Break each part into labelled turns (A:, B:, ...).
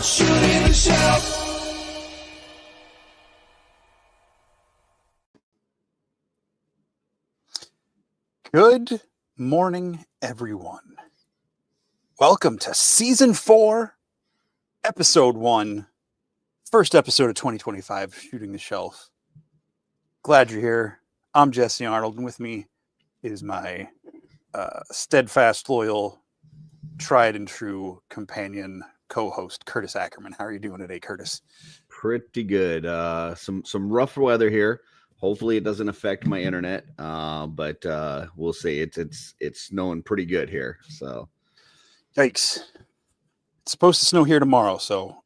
A: Shooting the shelf. Good morning, everyone. Welcome to Season 4, Episode 1, first episode of 2025, Shooting the Shelf. Glad you're here. I'm Jesse Arnold, and with me is my steadfast, loyal, tried and true companion co-host, Curtis Akerman. How are you doing today, Curtis?
B: Pretty good. Some rough weather here. Hopefully it doesn't affect my internet, but we'll see. It's snowing pretty good here. So,
A: yikes! It's supposed to snow here tomorrow, so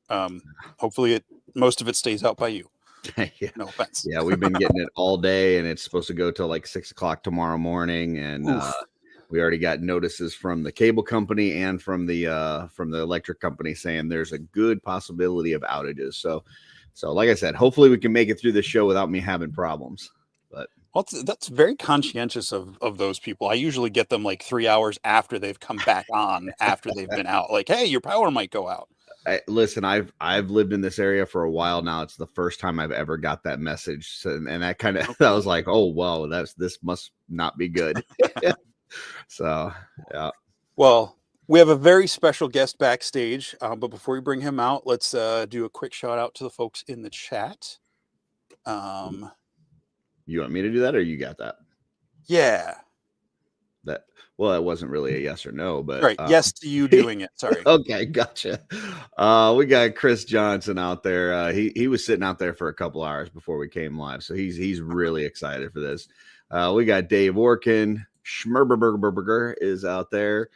A: hopefully most of it stays out by you.
B: Yeah.
A: No offense.
B: Yeah, we've been getting it all day, and it's supposed to go till like 6 o'clock tomorrow morning. And we already got notices from the cable company and from the electric company saying there's a good possibility of outages. So like I said, hopefully we can make it through the show without me having problems. But
A: that's very conscientious of those people. I usually get them like 3 hours after they've come back on, after they've been out. Like, hey, your power might go out.
B: Listen, I've lived in this area for a while now. It's the first time I've ever got that message, and that kind of I was like, oh wow, this must not be good. So yeah.
A: Well, we have a very special guest backstage, but before we bring him out, let's do a quick shout out to the folks in the chat.
B: You want me to do that, or you got that?
A: Yeah.
B: Well, that wasn't really a yes or no, but
A: right. Yes to you doing it. Sorry.
B: Okay, gotcha. We got Chris Johnson out there. He was sitting out there for a couple hours before we came live, so he's really excited for this. We got Dave Orkin. Schmerberberger is out there.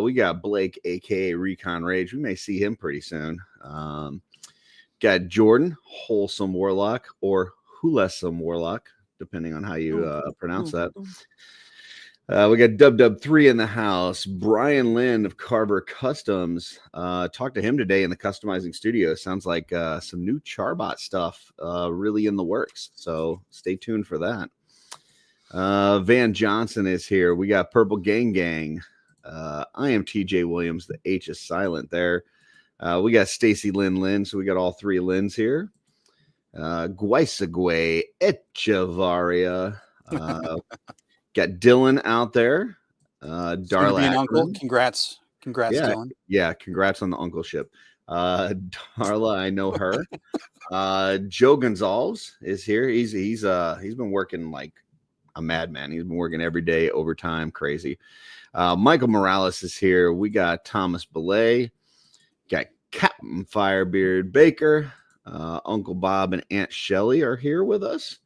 B: We got Blake, aka Recon Rage. We may see him pretty soon. Got Jordan, Wholesome Warlock, or Hulesome Warlock, depending on how you pronounce that. We got Dub3 in the house. Brian Lynn of Carver Customs. Talked to him today in the customizing studio. Sounds like some new Charbot stuff really in the works. So stay tuned for that. Van Johnson is here. We got Purple Gang. I am TJ Williams. The H is silent there. We got Stacy Lynn. So we got all three Lyns here. Guaisagwe Echevarria. Got Dylan out there. Darla
A: uncle. Congrats, Dylan.
B: Yeah, congrats on the uncleship. Darla, I know her. Joe Gonzalez is here. He's been working like a madman. He's been working every day, overtime, crazy. Michael Morales is here. We got Thomas Belay. Got Captain Firebeard Baker. Uncle Bob and Aunt Shelley are here with us.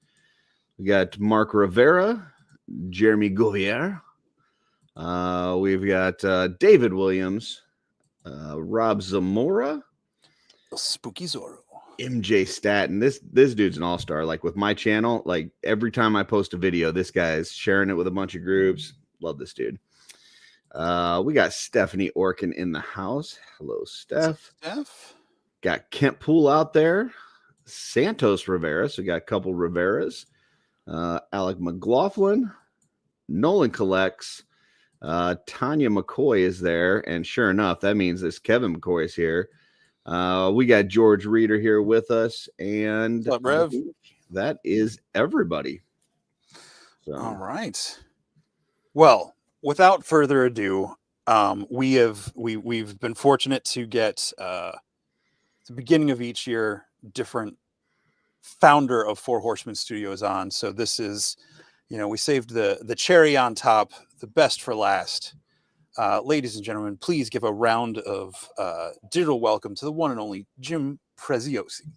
B: We got Mark Rivera. Jeremy Gouvier. We've got David Williams. Rob Zamora.
A: Spooky Zorro.
B: MJ Staten. This dude's an all-star. Like with my channel, like every time I post a video, this guy's sharing it with a bunch of groups. Love this dude. We got Stephanie Orkin in the house. Hello, Steph. Got Kent Poole out there. Santos Rivera. So we got a couple Riveras. Alec McLaughlin. Nolan Collects. Tanya McCoy is there. And sure enough, that means this Kevin McCoy is here. We got George Reeder here with us, and
A: what's up, Rev?
B: That is everybody. So.
A: All right. Well, without further ado, we've been fortunate to get at the beginning of each year different founder of Four Horsemen Studios on. So this is, we saved the cherry on top, the best for last. Ladies and gentlemen, please give a round of digital welcome to the one and only Jim Preziosi.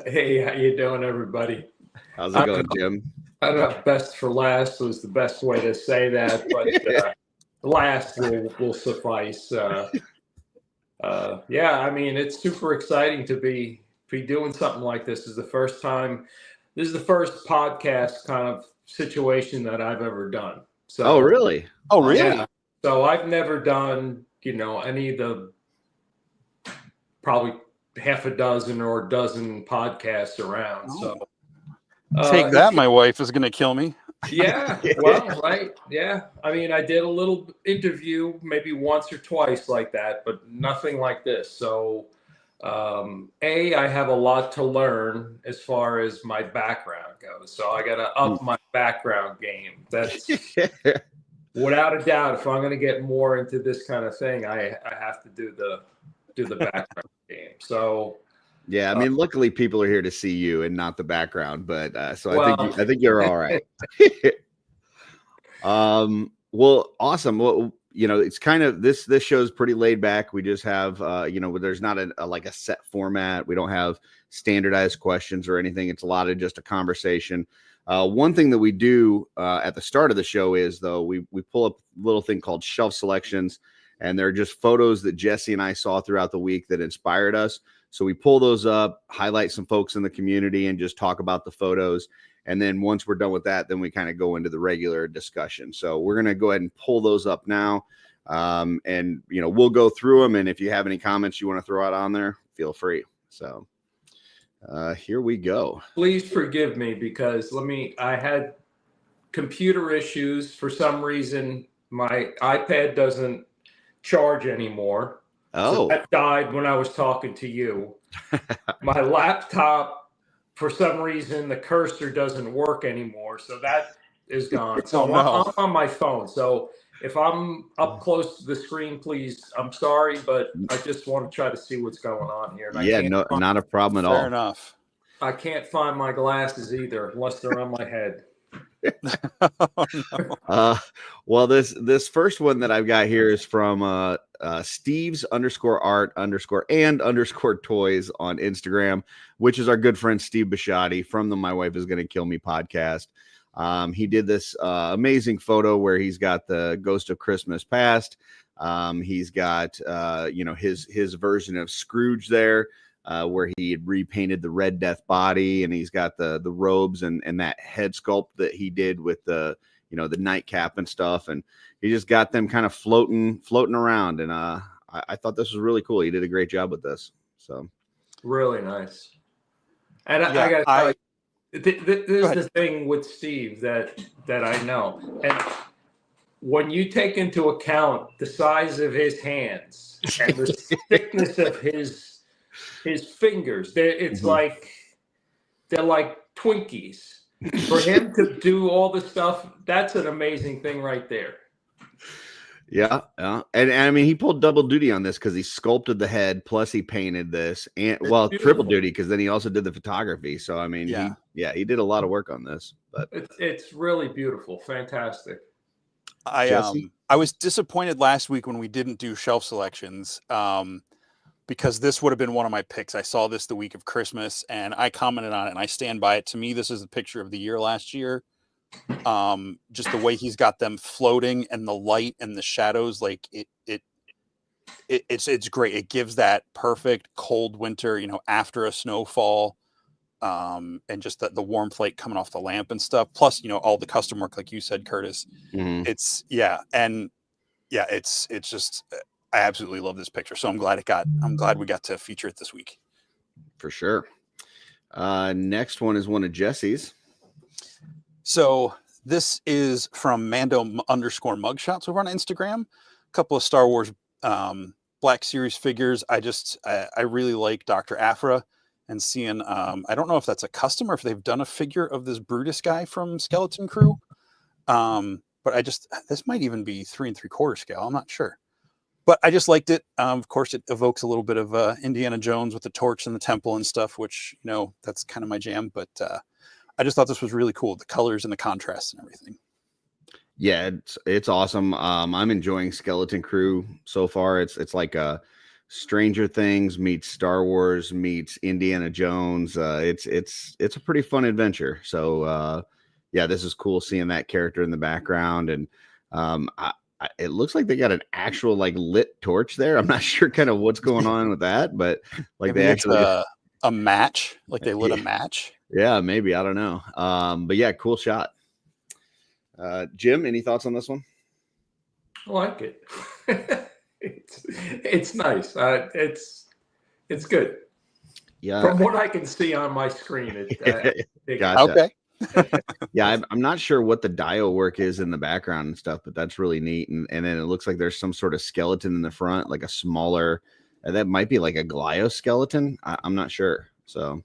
C: Hey, how you doing, everybody?
B: How's it going, Jim?
C: I don't know if best for last was the best way to say that, but last will suffice. Yeah, I mean, it's super exciting to be doing something like this. This is the first podcast kind of situation that I've ever done. So,
B: oh, really?
C: Yeah. So I've never done, any of the probably half a dozen or a dozen podcasts around.
A: Oh.
C: So
A: take that, my wife is going to kill me.
C: Yeah, well, right. Yeah. I mean, I did a little interview maybe once or twice like that, but nothing like this. So I have a lot to learn as far as my background goes. So I got to up my background game. That's without a doubt. If I'm going to get more into this kind of thing, I have to do the background game. So
B: yeah, I mean, luckily people are here to see you and not the background, but so
C: well,
B: I think you're all right. Well, awesome. Well, it's kind of this show's pretty laid back. We just have there's not like a set format. We don't have standardized questions or anything. It's a lot of just a conversation. One thing that we do at the start of the show is, though, we pull up a little thing called shelf selections, and they're just photos that Jesse and I saw throughout the week that inspired us. So we pull those up, highlight some folks in the community, and just talk about the photos. And then once we're done with that, then we kind of go into the regular discussion. So we're going to go ahead and pull those up now. And, we'll go through them. And if you have any comments you want to throw out on there, feel free. So here we go.
C: Please forgive me because I had computer issues. For some reason, my iPad doesn't charge anymore.
B: Oh,
C: so that died when I was talking to you. My laptop, for some reason, the cursor doesn't work anymore. So that is gone. So I'm on my phone. So if I'm up close to the screen, please, I'm sorry, but I just want to try to see what's going on here.
B: And not a problem at all.
A: Fair enough.
C: I can't find my glasses either unless they're on my head.
B: Oh, no. Well, this first one that I've got here is from Steve's _art_and_toys on Instagram, which is our good friend Steve Bisciotti from the My Wife Is Gonna Kill Me podcast. He did this amazing photo where he's got the Ghost of Christmas Past. He's got his version of Scrooge there, where he had repainted the Red Death body, and he's got the robes and that head sculpt that he did with the nightcap and stuff, and he just got them kind of floating around, and I thought this was really cool. He did a great job with this. So
C: really nice. And I got to tell you, this is the thing with Steve that I know, and when you take into account the size of his hands and the thickness of his fingers, it's like they're like Twinkies. For him to do all the stuff, that's an amazing thing right there.
B: Yeah. And I mean, he pulled double duty on this because he sculpted the head, plus he painted this, and triple duty because then he also did the photography. So I mean, he did a lot of work on this. But
C: it's really beautiful, fantastic.
A: I was disappointed last week when we didn't do shelf selections. Because this would have been one of my picks. I saw this the week of Christmas and I commented on it and I stand by it. To me, this is the picture of the year last year. Just the way he's got them floating and the light and the shadows, like it's great. It gives that perfect cold winter, after a snowfall, and just the warm plate coming off the lamp and stuff. Plus, all the custom work, like you said, Curtis.
B: Mm-hmm.
A: It's just, I absolutely love this picture. So I'm glad we got to feature it this week.
B: For sure. Next one is one of Jesse's.
A: So this is from Mando_mugshots over on Instagram. A couple of Star Wars Black Series figures. I really like Dr. Aphra and seeing, I don't know if that's a custom or if they've done a figure of this Brutus guy from Skeleton Crew. But this might even be 3 3/4 scale. I'm not sure. But I just liked it. Of course, it evokes a little bit of Indiana Jones with the torch and the temple and stuff, which, that's kind of my jam. But I just thought this was really cool. The colors and the contrast and everything.
B: Yeah, it's awesome. I'm enjoying Skeleton Crew so far. It's like a Stranger Things meets Star Wars meets Indiana Jones. It's a pretty fun adventure. So, this is cool seeing that character in the background. And it looks like they got an actual lit torch there. I'm not sure kind of what's going on with that, but
A: maybe they actually a match, like they lit a match.
B: Yeah, maybe, I don't know. But yeah, cool shot. Jim, any thoughts on this one?
C: I like it. It's nice. It's good.
B: Yeah.
C: From what I can see on my screen,
B: gotcha.
A: Okay.
B: Yeah, I'm not sure what the dial work is in the background and stuff, but that's really neat. And then it looks like there's some sort of skeleton in the front, like a smaller that might be like a glioskeleton. I'm not sure. So,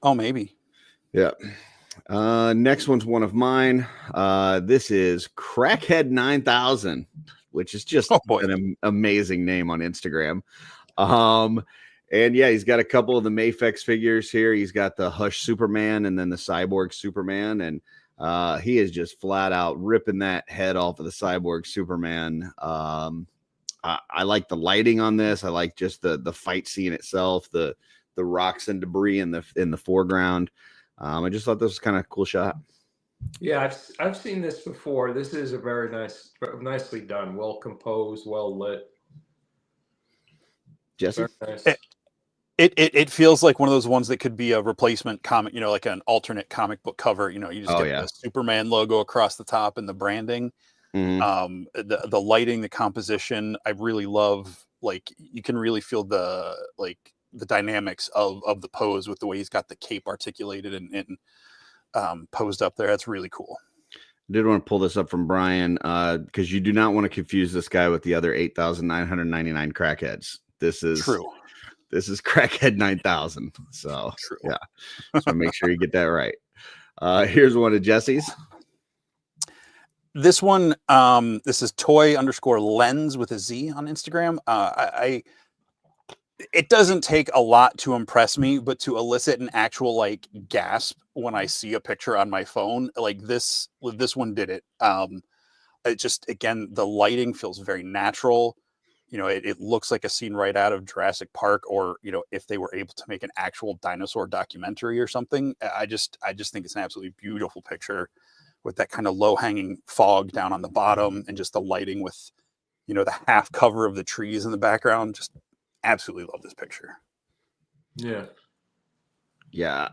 A: oh, maybe.
B: Yeah. Next one's one of mine. This is Crackhead 9000, which is just an amazing name on Instagram. And yeah, he's got a couple of the Mafex figures here. He's got the Hush Superman and then the Cyborg Superman, and he is just flat out ripping that head off of the Cyborg Superman. I like the lighting on this. I like just the fight scene itself, the rocks and debris in the foreground. I just thought this was kind of a cool shot.
C: Yeah, I've seen this before. This is a very nicely done, well composed, well lit.
B: Jesse?
C: Nice.
A: It feels like one of those ones that could be a replacement comic, like an alternate comic book cover. You just get the Superman logo across the top and the branding. Mm-hmm. The lighting, the composition, I really love. Like, you can really feel the dynamics of the pose with the way he's got the cape articulated and posed up there. That's really cool.
B: I did want to pull this up from Brian because you do not want to confuse this guy with the other 8,999 crackheads. This is
A: true.
B: This is Crackhead 9000. So
A: true.
B: Yeah, so make sure you get that right. Here's one of Jesse's.
A: This one, this is toy_lens with a Z on Instagram. It doesn't take a lot to impress me, but to elicit an actual gasp when I see a picture on my phone, this one did it. It just, again, the lighting feels very natural. It looks like a scene right out of Jurassic Park, or if they were able to make an actual dinosaur documentary or something. I just think it's an absolutely beautiful picture with that kind of low-hanging fog down on the bottom and just the lighting with the half cover of the trees in the background. Just absolutely love this picture.
B: Yeah,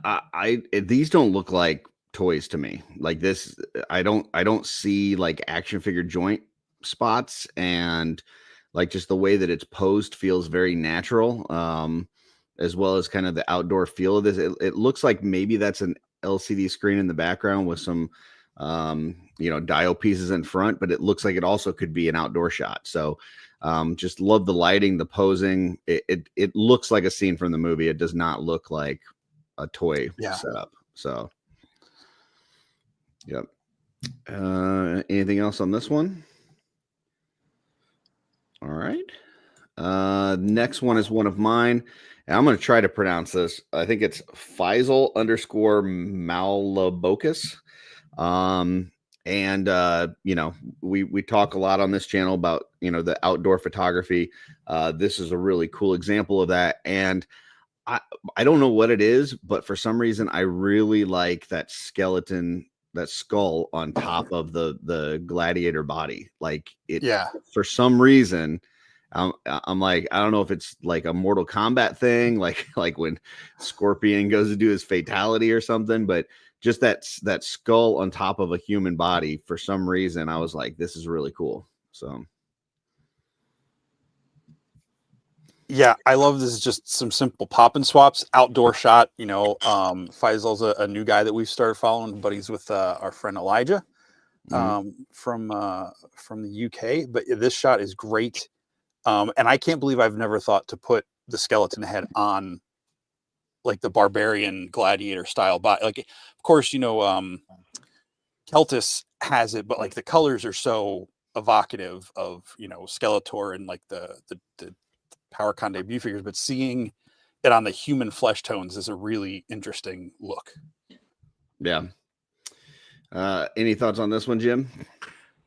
B: I these don't look like toys to me. Like this, I don't see action figure joint spots, and just the way that it's posed feels very natural, as well as kind of the outdoor feel of this. It looks like maybe that's an LCD screen in the background with some dial pieces in front, but it looks like it also could be an outdoor shot. So just love the lighting, the posing. It looks like a scene from the movie. It does not look like a toy setup. So yep. Anything else on this one? All right. Next one is one of mine. And I'm going to try to pronounce this. I think it's Faisal_Malabocus. We talk a lot on this channel about, the outdoor photography. This is a really cool example of that. And I don't know what it is, but for some reason, I really like that skeleton, that skull on top of the gladiator body. For some reason, I'm like, I don't know if it's like a Mortal Kombat thing, like when Scorpion goes to do his fatality or something, but just that skull on top of a human body, for some reason, I was like, this is really cool. So
A: yeah, I love this. Is just some simple pop and swaps, outdoor shot. Faisal's a new guy that we've started following, but he's with our friend Elijah from the UK. But this shot is great. And I can't believe I've never thought to put the skeleton head on the barbarian gladiator style body. Of course, Keltis has it, but the colors are so evocative of, Skeletor and the PowerCon debut figures, but seeing it on the human flesh tones is a really interesting look.
B: Yeah. Any thoughts on this one, Jim?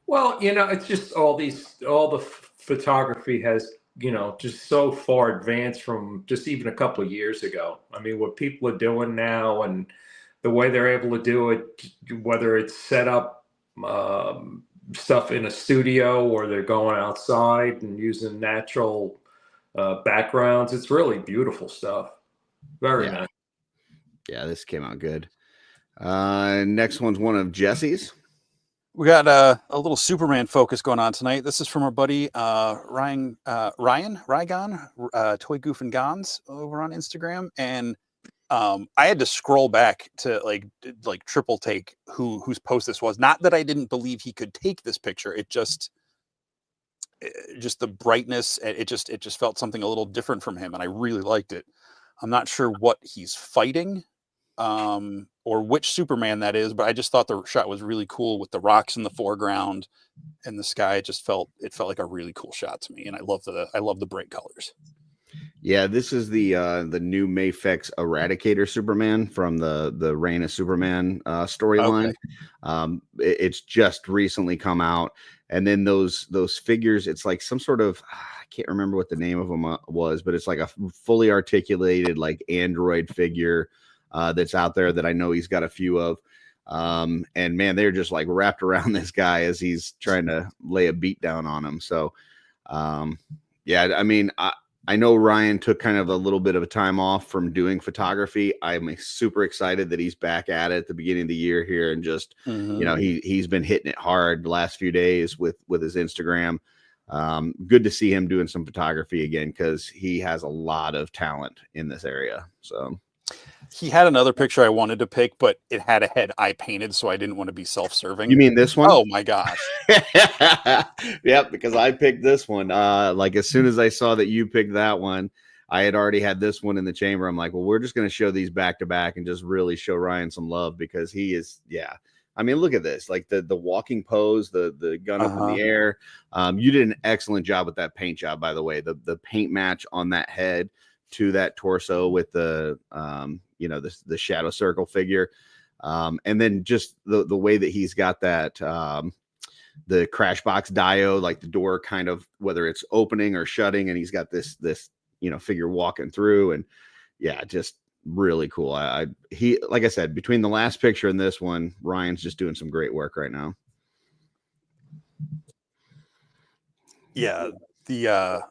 C: Well, it's just all the photography has, just so far advanced from just even a couple of years ago. I mean, what people are doing now and the way they're able to do it, whether it's set up stuff in a studio or they're going outside and using natural backgrounds, it's really beautiful stuff. Very nice.
B: Yeah, this came out good. Next one's one of Jesse's.
A: We got a little Superman focus going on tonight. This is from our buddy Ryan Toy Goof and Gons over on Instagram, and I had to scroll back to triple take whose post this was. Not that I didn't believe he could take this picture. It just just the brightness. It just felt something a little different from him, and I really liked it. I'm not sure what he's fighting, or which Superman that is, but I just thought the shot was really cool with the rocks in the foreground and the sky. It felt like a really cool shot to me, and I love the bright colors.
B: Yeah, this is the new Mafex Eradicator Superman from the Reign of Superman storyline.
A: Okay.
B: It's just recently come out, and then those figures. It's like some sort of, I can't remember what the name of them was, but it's like a fully articulated like android figure that's out there that I know he's got a few of. And man, they're just like wrapped around this guy as he's trying to lay a beat down on him. So, yeah, I mean, I know Ryan took kind of a little bit of a time off from doing photography. I'm super excited that he's back at it at the beginning of the year here, and just, you know, he's been hitting it hard the last few days with his Instagram. Good to see him doing some photography again, because he has a lot of talent in this area. So
A: he had another picture I wanted to pick, but it had a head I painted, so I didn't want to be self-serving.
B: You mean this one?
A: Oh my gosh.
B: Yep, because I picked this one. Like as soon as I saw that you picked that one, I had already had this one in the chamber. I'm like, well, we're just going to show these back to back and just really show Ryan some love, because he is, yeah. I mean, look at this, like the walking pose, the gun up in the air. You did an excellent job with that paint job, by the way. The paint match on that head to that torso with the you know, the shadow circle figure, and then just the way that he's got that the crash box diode, like the door kind of, whether it's opening or shutting, and he's got this you know, figure walking through, and yeah, just really cool. He, like I said, between the last picture and this one, Ryan's just doing some great work right now.
A: Yeah, the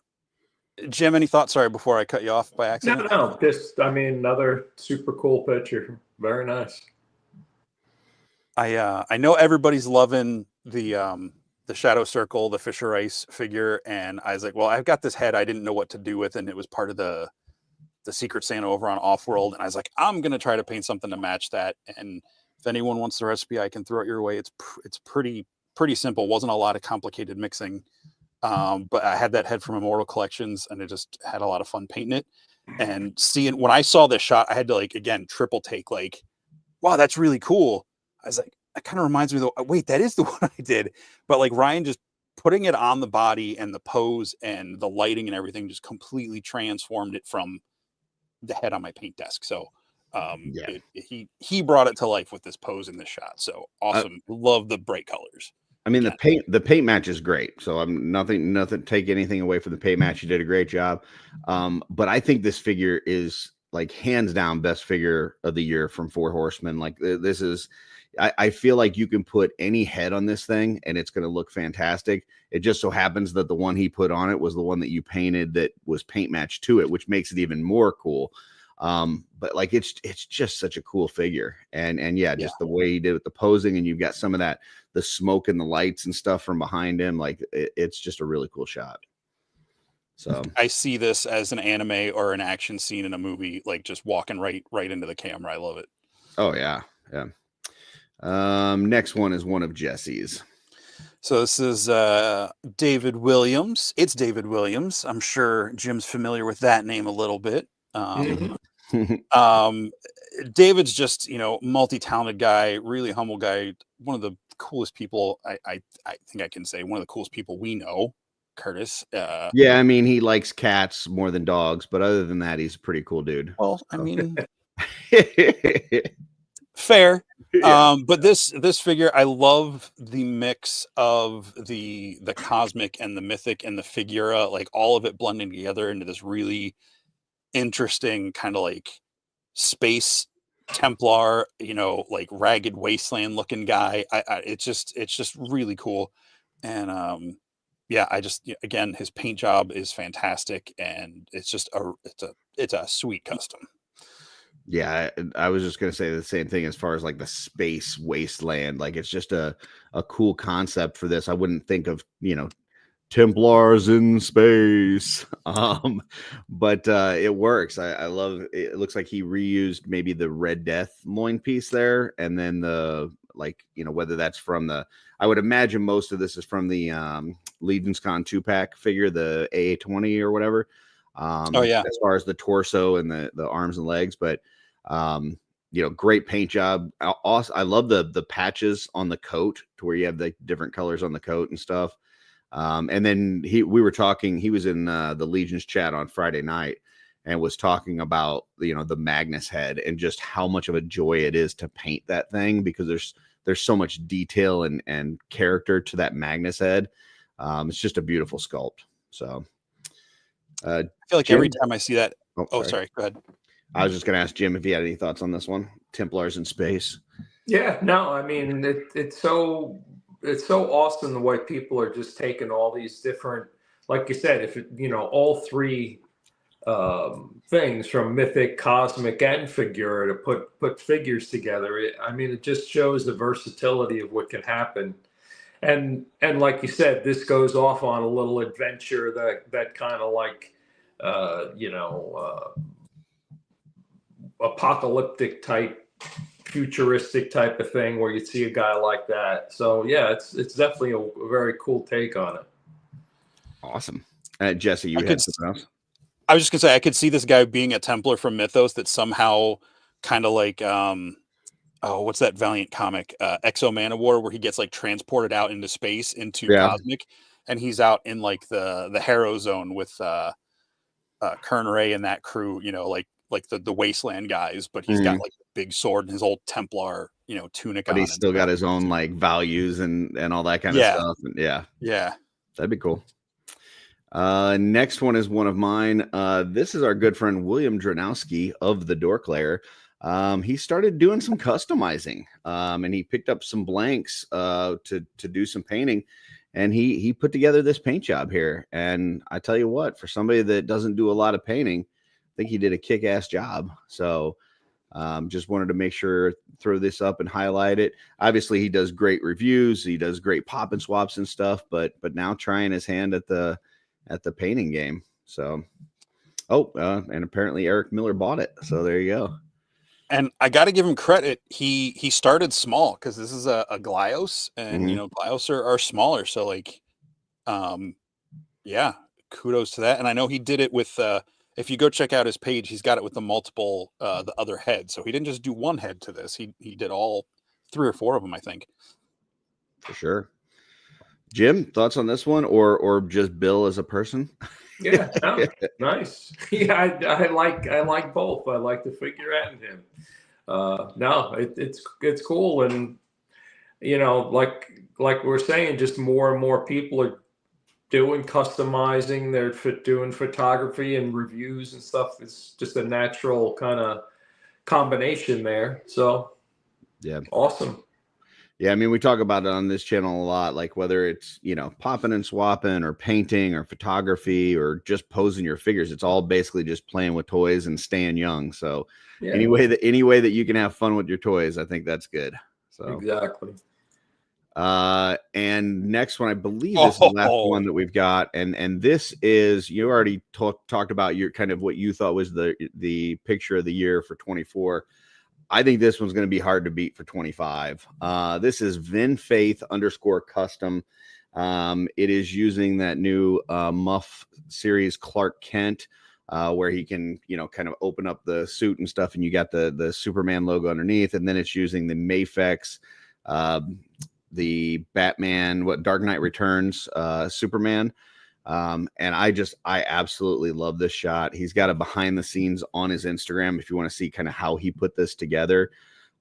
A: Jim, any thoughts? Sorry, before I cut you off by accident.
C: No, just, I mean, another super cool picture. Very nice.
A: I know everybody's loving the shadow circle, the Fisher Ice figure, and I was like, well, I've got this head I didn't know what to do with, and it was part of the Secret Santa over on OffWorld, and I was like, I'm gonna try to paint something to match that. And if anyone wants the recipe, I can throw it your way. It's pretty simple. Wasn't a lot of complicated mixing. But I had that head from Immortal Collections, and it just had a lot of fun painting it. And seeing, when I saw this shot, I had to, like, again, triple take, like, wow, that's really cool. I was like, that kind of reminds me, though, wait, that is the one I did. But like Ryan just putting it on the body, and the pose and the lighting and everything just completely transformed it from the head on my paint desk. So yeah, he brought it to life with this pose in this shot. So awesome. Love the bright colors.
B: I mean, the paint match is great. So I'm nothing take anything away from the paint match. You did a great job. But I think this figure is like hands down best figure of the year from Four Horsemen. Like this is, I feel like you can put any head on this thing and it's going to look fantastic. It just so happens that the one he put on it was the one that you painted that was paint matched to it, which makes it even more cool. But like, it's just such a cool figure. And yeah, just the way he did with the posing, and you've got some of that, the smoke and the lights and stuff from behind him. Like it's just a really cool shot. So
A: I see this as an anime or an action scene in a movie, like just walking right into the camera. I love it.
B: Oh yeah. Yeah. Next one is one of Jesse's.
A: So this is David Williams. It's David Williams. I'm sure Jim's familiar with that name a little bit. David's just, you know, multi-talented guy, really humble guy, one of the coolest people I think I can say, one of the coolest people we know, Curtis.
B: Yeah, I mean, he likes cats more than dogs, but other than that, he's a pretty cool dude.
A: Well, I mean, fair. Yeah. But this figure, I love the mix of the cosmic and the mythic and the figura, like all of it blending together into this really interesting kind of like space Templar, you know, like ragged wasteland looking guy. It's just really cool. And yeah, again, his paint job is fantastic, and it's just it's a sweet custom.
B: Yeah, I was just gonna say the same thing as far as like the space wasteland. Like it's just a cool concept for this. I wouldn't think of, you know, Templars in space, but it works. I love it. It looks like he reused maybe the Red Death loin piece there, and then the like, whether that's from I would imagine most of this is from the Legion's Con 2-pack figure, the AA20 or whatever. As far as the torso and the arms and legs, but great paint job. Also, I love the patches on the coat to where you have the different colors on the coat and stuff. And then he was in the Legion's chat on Friday night and was talking about, the Magnus head and just how much of a joy it is to paint that thing, because there's so much detail and character to that Magnus head. It's just a beautiful sculpt. So
A: I feel like Jim, every time I see that. Sorry. Go ahead.
B: I was just going to ask Jim if he had any thoughts on this one. Templars in space.
C: Yeah, no, I mean, it's so awesome the way people are just taking all these different, like you said, if all three things from Mythic, Cosmic, and Figura to put figures together. It just shows the versatility of what can happen. And like you said, this goes off on a little adventure that kind of like, apocalyptic type, futuristic type of thing where you'd see a guy like that. So yeah, it's definitely a very cool take on it.
B: Awesome. Jesse, you had something else?
A: I was just gonna say, I could see this guy being a Templar from Mythos that somehow kind of like, what's that Valiant comic, Exo Manowar, where he gets like transported out into space into Cosmic, and he's out in like the Harrow Zone with Kern Ray and that crew, like the Wasteland guys, but he's got like a big sword and his old Templar, tunic
B: but
A: on.
B: He's still got his own like values and all that kind of stuff. And yeah, that'd be cool. Next one is one of mine. This is our good friend William Dranowski of the Dork Lair. He started doing some customizing, and he picked up some blanks to do some painting, and he put together this paint job here. And I tell you what, for somebody that doesn't do a lot of painting, I think he did a kick-ass job. So just wanted to make sure, throw this up and highlight it. Obviously, he does great reviews. He does great pop and swaps and stuff, but now trying his hand at the painting game. So, and apparently Eric Miller bought it. So there you go.
A: And I got to give him credit. He started small, because this is a Glyos, and Glyos are smaller. So like, kudos to that. And I know he did it with, if you go check out his page, he's got it with the multiple, the other head. So he didn't just do one head to this. He did all 3 or 4 of them, I think.
B: For sure. Jim, thoughts on this one, or just Bill as a person?
C: Yeah, no, nice. Yeah, I like both. I like the figure and him. No, it's cool, and like we're saying, just more and more people are doing customizing. They're doing photography and reviews and stuff. It's just a natural kind of combination there. So
B: yeah,
C: awesome.
B: Yeah, I mean, we talk about it on this channel a lot, like whether it's, popping and swapping or painting or photography or just posing your figures. It's all basically just playing with toys and staying young. So any way that you can have fun with your toys, I think that's good. So
C: exactly.
B: And next one, I believe this is the last one that we've got. And this is, you already talked about your kind of what you thought was the picture of the year for 24. I think this one's going to be hard to beat for 25. This is Vin Faith _custom. It is using that new Muff series Clark Kent, where he can, kind of open up the suit and stuff, and you got the Superman logo underneath, and then it's using the Mafex, the Batman, Dark Knight Returns Superman. And I absolutely love this shot. He's got a behind the scenes on his Instagram if you want to see kind of how he put this together.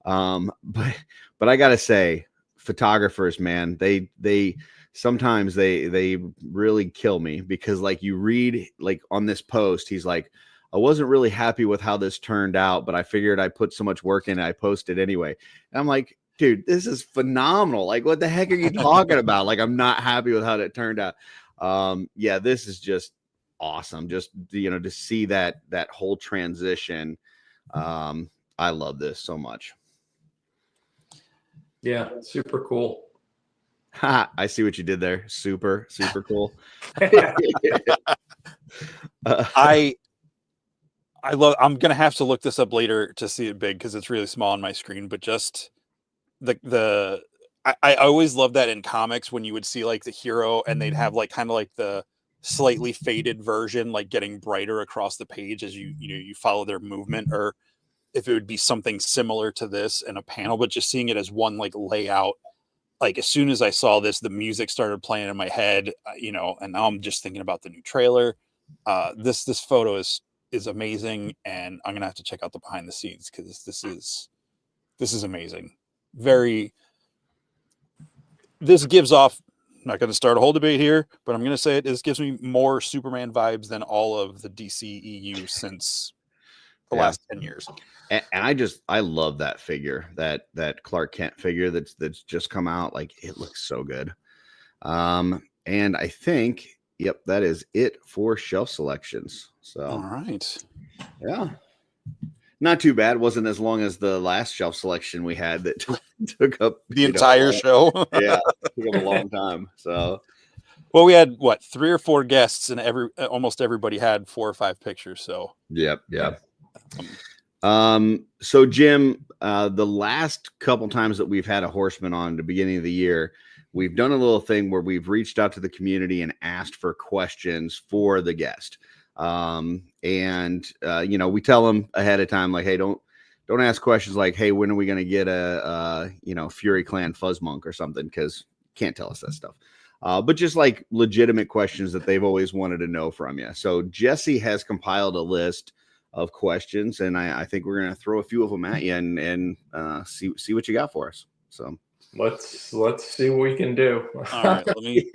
B: But I gotta say, photographers, man, they sometimes they really kill me, because like you read like on this post, he's like, I wasn't really happy with how this turned out, but I figured I put so much work in it, I posted anyway. And I'm like, dude, this is phenomenal. Like, what the heck are you talking about? Like, I'm not happy with how it turned out. This is just awesome. Just, to see that whole transition. I love this so much.
C: Yeah. Super cool.
B: I see what you did there. Super cool.
A: I'm going to have to look this up later to see it big, because it's really small on my screen, but just I always love that in comics when you would see like the hero and they'd have like kind of like the slightly faded version, like getting brighter across the page as you follow their movement, or if it would be something similar to this in a panel, but just seeing it as one like layout. Like as soon as I saw this, the music started playing in my head, and now I'm just thinking about the new trailer. This photo is amazing, and I'm gonna have to check out the behind the scenes because this is amazing. This gives off, I'm not going to start a whole debate here, but I'm going to say it. This gives me more Superman vibes than all of the DC EU since the last 10 years.
B: And I love that figure, that Clark Kent figure that's just come out. Like, it looks so good. And I think, yep, that is it for shelf selections. So,
A: all right.
B: Yeah. Not too bad. Wasn't as long as the last shelf selection we had that took up
A: the entire show.
B: Yeah, took up a long time. So,
A: well, we had 3 or 4 guests, and almost everybody had 4 or 5 pictures. So,
B: yep. So Jim, the last couple times that we've had a horseman on at the beginning of the year, we've done a little thing where we've reached out to the community and asked for questions for the guest. We tell them ahead of time, like, hey, don't ask questions like, hey, when are we going to get a Fury Clan Fuzzmonk or something? Because can't tell us that stuff. But just like legitimate questions that they've always wanted to know from you. So Jesse has compiled a list of questions, and I think we're going to throw a few of them at you and see what you got for us. So
C: let's see what we can do.
A: All right,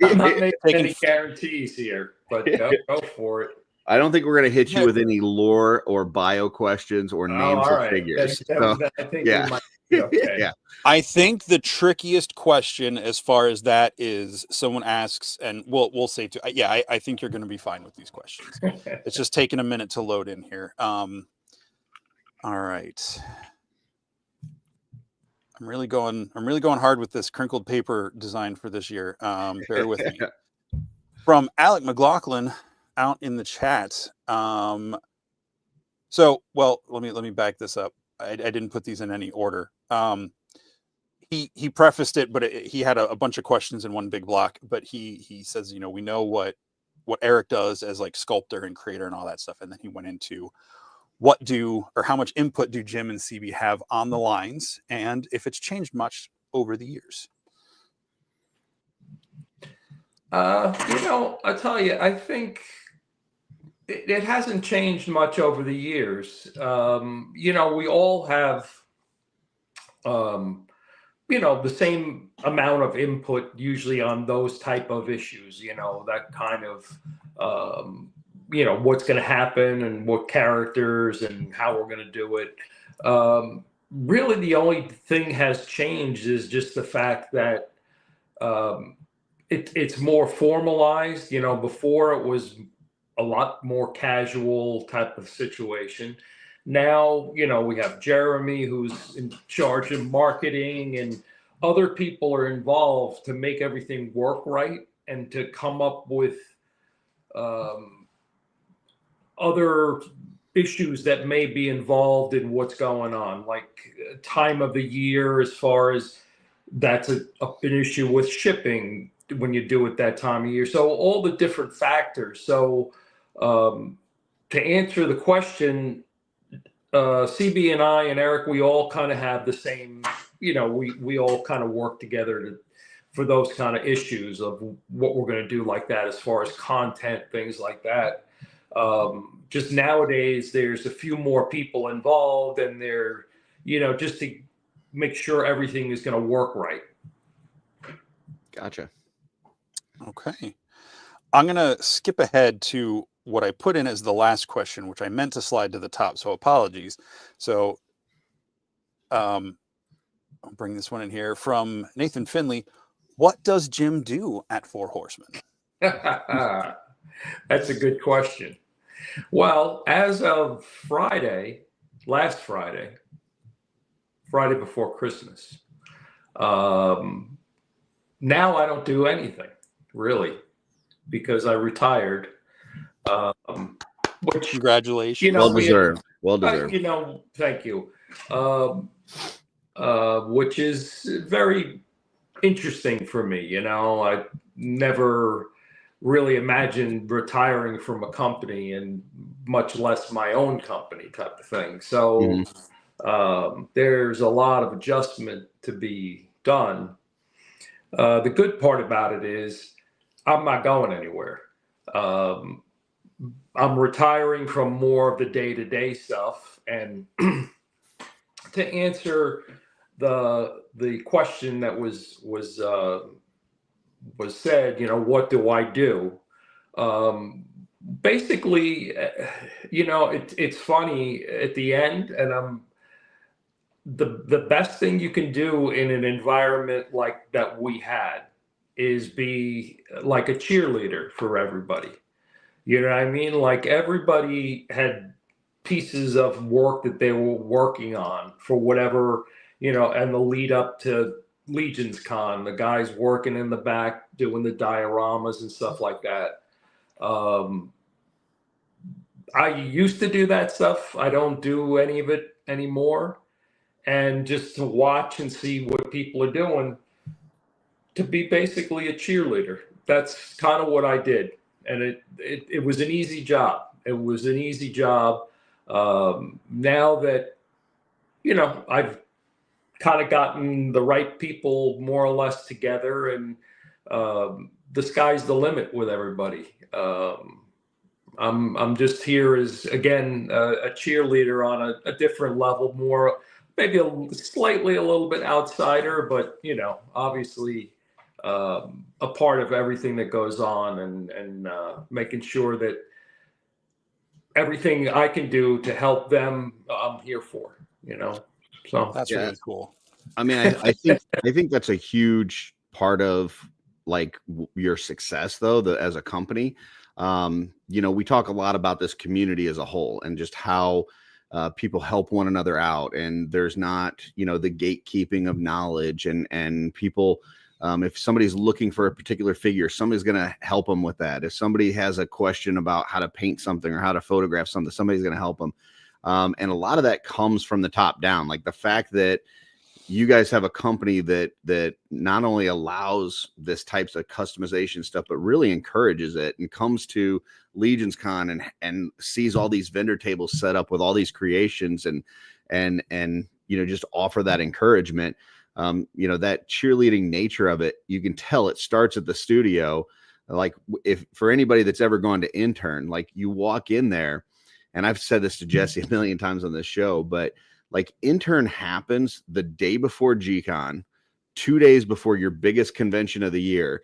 C: I'm not making any guarantees here, but go for it.
B: I don't think we're going to hit you with any lore or bio questions or names of figures.
C: I think we might be okay.
B: Yeah.
A: I think the trickiest question as far as that is someone asks, and we'll say too, I think you're going to be fine with these questions. It's just taking a minute to load in here. All right. I'm really going hard with this crinkled paper design for this year. Bear with me. From Alec McLaughlin out in the chat. Let me back this up. I didn't put these in any order. He prefaced it, but he had a bunch of questions in one big block. But he says, we know what Eric does as like sculptor and creator and all that stuff, and then he went into how much input do Jim and CB have on the lines, and if it's changed much over the years.
C: I tell you, I think it hasn't changed much over the years. We all have, the same amount of input usually on those type of issues, that kind of, what's going to happen and what characters and how we're going to do it. Really, the only thing has changed is just the fact that it's more formalized. Before it was a lot more casual type of situation. Now, we have Jeremy who's in charge of marketing, and other people are involved to make everything work right and to come up with other issues that may be involved in what's going on, like time of the year, as far as that's an issue with shipping when you do it that time of year. So all the different factors. So to answer the question, CB and I and Eric, we all kind of have the same, we all kind of work together for those kind of issues of what we're going to do like that, as far as content, things like that. Just nowadays, there's a few more people involved, and they're, just to make sure everything is going to work right.
B: Gotcha.
A: Okay. I'm going to skip ahead to what I put in as the last question, which I meant to slide to the top. So apologies. So I'll bring this one in here from Nathan Finley. What does Jim do at Four Horsemen?
C: That's a good question. Well, as of last Friday before Christmas, now I don't do anything really, because I retired. Which,
A: congratulations.
B: Well deserved.
C: Thank you. which is very interesting for me. You know, I never really imagined retiring from a company, and much less my own company type of thing. So there's a lot of adjustment to be done. The good part about it is I'm not going anywhere. I'm retiring from more of the day-to-day stuff. And to answer the question that was said, you know, what do I do? Basically, you know, it's funny at the end, and the best thing you can do in an environment like that we had is be like a cheerleader for everybody. You know what I mean? Like everybody had pieces of work that they were working on for whatever, you know, and the lead up to Legion's Con, the guys working in the back doing the dioramas and stuff like that. I used to do that stuff. I don't do any of it anymore. And just to watch and see what people are doing, to be basically a cheerleader. That's kind of what I did. And it was an easy job. It was an easy job. Now that, you know, I've kind of gotten the right people more or less together, and the sky's the limit with everybody. I'm just here as, again, a cheerleader on a different level, more maybe slightly a little bit outsider, but, you know, obviously a part of everything that goes on, and making sure that everything I can do to help them, I'm here for, you know. So
A: that's really cool.
B: I mean, I think that's a huge part of like your success, though, as a company. You know, we talk a lot about this community as a whole, and just how people help one another out, and there's not, you know, the gatekeeping of knowledge, and people, if somebody's looking for a particular figure, somebody's going to help them with that. If somebody has a question about how to paint something or how to photograph something, somebody's going to help them. And a lot of that comes from the top down. Like the fact that you guys have a company that not only allows this types of customization stuff, but really encourages it, and comes to Legion's Con and sees all these vendor tables set up with all these creations, and you know, just offer that encouragement. You know, that cheerleading nature of it, you can tell it starts at the studio. Like, if for anybody that's ever gone to intern, like you walk in there, and I've said this to Jesse a million times on this show, but like intern happens the day before G-Con, 2 days before your biggest convention of the year.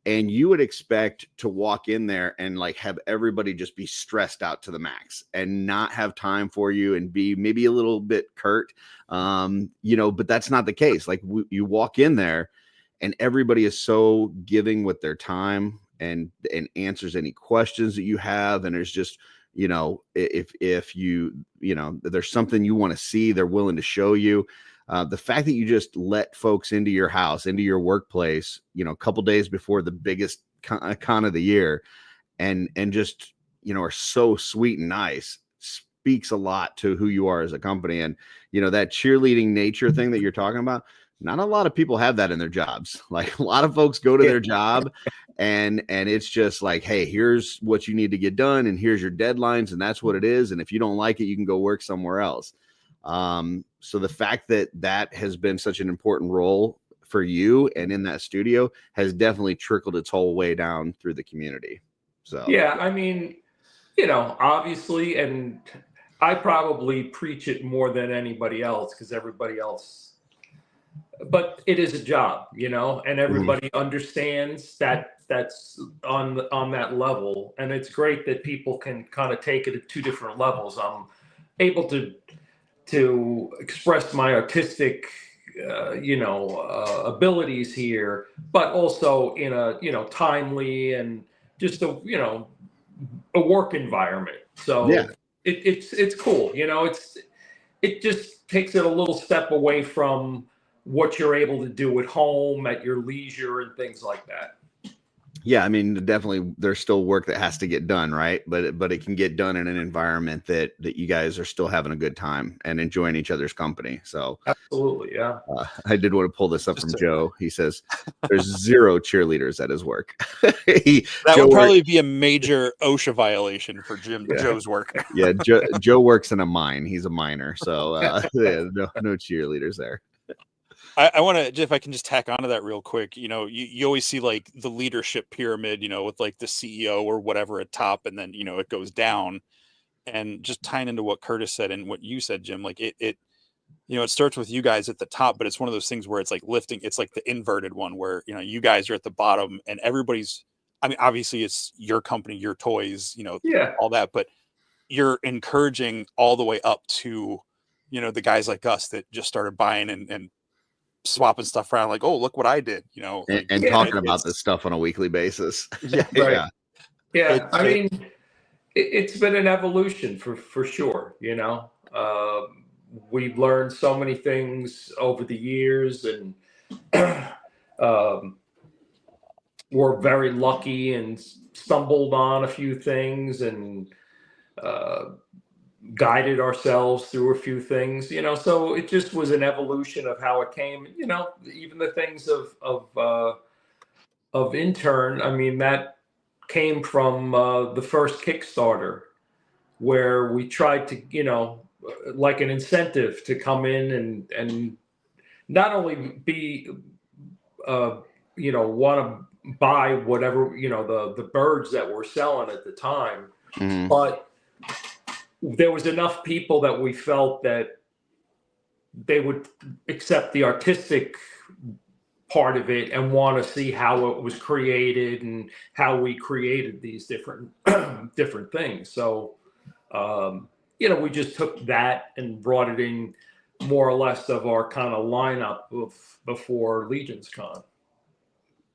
B: And you would expect to walk in there and like have everybody just be stressed out to the max and not have time for you, and be maybe a little bit curt, you know, but that's not the case. Like you walk in there and everybody is so giving with their time, and answers any questions that you have. And there's just, you know, if you know, there's something you want to see, they're willing to show you. The fact that you just let folks into your house, into your workplace, you know, a couple days before the biggest con of the year, and just, you know, are so sweet and nice, speaks a lot to who you are as a company. And, you know, that cheerleading nature thing that you're talking about, not a lot of people have that in their jobs. Like a lot of folks go to their job and it's just like, hey, here's what you need to get done, and here's your deadlines, and that's what it is. And if you don't like it, you can go work somewhere else. So the fact that that has been such an important role for you and in that studio has definitely trickled its whole way down through the community. So
C: yeah, I mean, you know, obviously, and I probably preach it more than anybody else, because everybody else, but it is a job, you know, and everybody understands that that's on that level. And it's great that people can kind of take it at two different levels. I'm able to express my artistic, you know, abilities here, but also in a, you know, timely and just a, you know, a work environment. So yeah, it's cool. You know, it just takes it a little step away from what you're able to do at home at your leisure and things like that.
B: Yeah, I mean, definitely there's still work that has to get done, right? But it can get done in an environment that you guys are still having a good time and enjoying each other's company. So
C: Absolutely, yeah.
B: I did want to pull this up from Joe. He says there's 0 cheerleaders at his work.
A: That would probably be a major OSHA violation for Joe's work.
B: Yeah, Joe works in a mine. He's a miner, so no cheerleaders there.
A: I want to, if I can just tack onto that real quick, you always see like the leadership pyramid, with like the CEO or whatever at top, and then, it goes down. And just tying into what Curtis said and what you said, Jim, like it starts with you guys at the top, but it's one of those things where it's like lifting, it's like the inverted one where, you guys are at the bottom and everybody's, I mean, obviously it's your company, your toys, all that, but you're encouraging all the way up to, the guys like us that just started buying and swapping stuff around, like, oh, look what I did,
B: and talking about this stuff on a weekly basis.
A: Yeah,
C: right. Yeah, I mean, it's been an evolution for sure. We've learned so many things over the years, and we're very lucky and stumbled on a few things and guided ourselves through a few things, so it just was an evolution of how it came, even the things of intern. I mean, that came from the first Kickstarter, where we tried to, like an incentive to come in and not only be, want to buy whatever, the birds that we're selling at the time, but there was enough people that we felt that they would accept the artistic part of it and want to see how it was created and how we created these different things. So, we just took that and brought it in more or less of our kind of lineup before Legion's Con.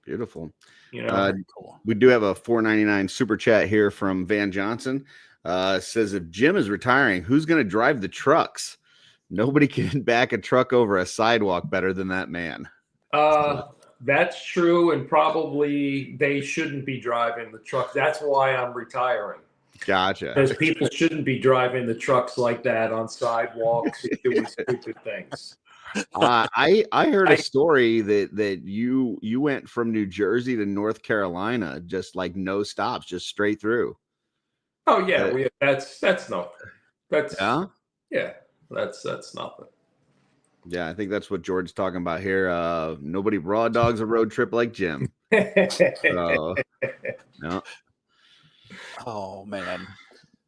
B: Beautiful.
A: Cool.
B: We do have a $4.99 super chat here from Van Johnson. Says, if Jim is retiring, who's going to drive the trucks? Nobody can back a truck over a sidewalk better than that man.
C: That's true, and probably they shouldn't be driving the truck. That's why I'm retiring.
B: Gotcha.
C: Because people shouldn't be driving the trucks like that on sidewalks and doing stupid things.
B: I heard a story that you went from New Jersey to North Carolina, just like no stops, just straight through.
C: Oh yeah, that's nothing. That's nothing.
B: Yeah, I think that's what George's talking about here. Nobody raw dogs a road trip like Jim. No.
A: Oh man,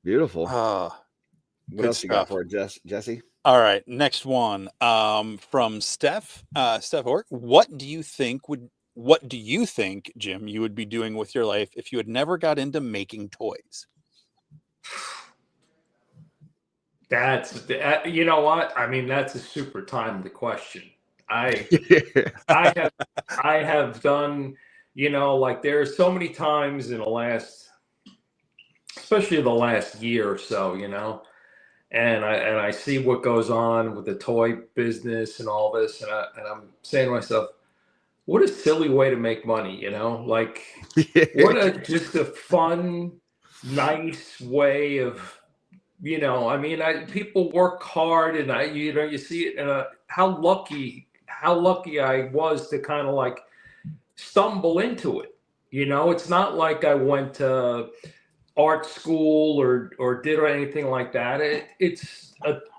B: beautiful. What else you got for Jesse?
A: All right, next one from Steph Ork. What do you think, Jim, you would be doing with your life if you had never got into making toys?
C: You know what? I mean, that's a super timed question. I have done, like there are so many times in the last, especially the last year or so, and I see what goes on with the toy business and all this, and I'm saying to myself, what a silly way to make money, like what just a fun, nice way of, people work hard, and you see it, and how lucky I was to kind of like stumble into it. It's not like I went to art school or did anything like that. It's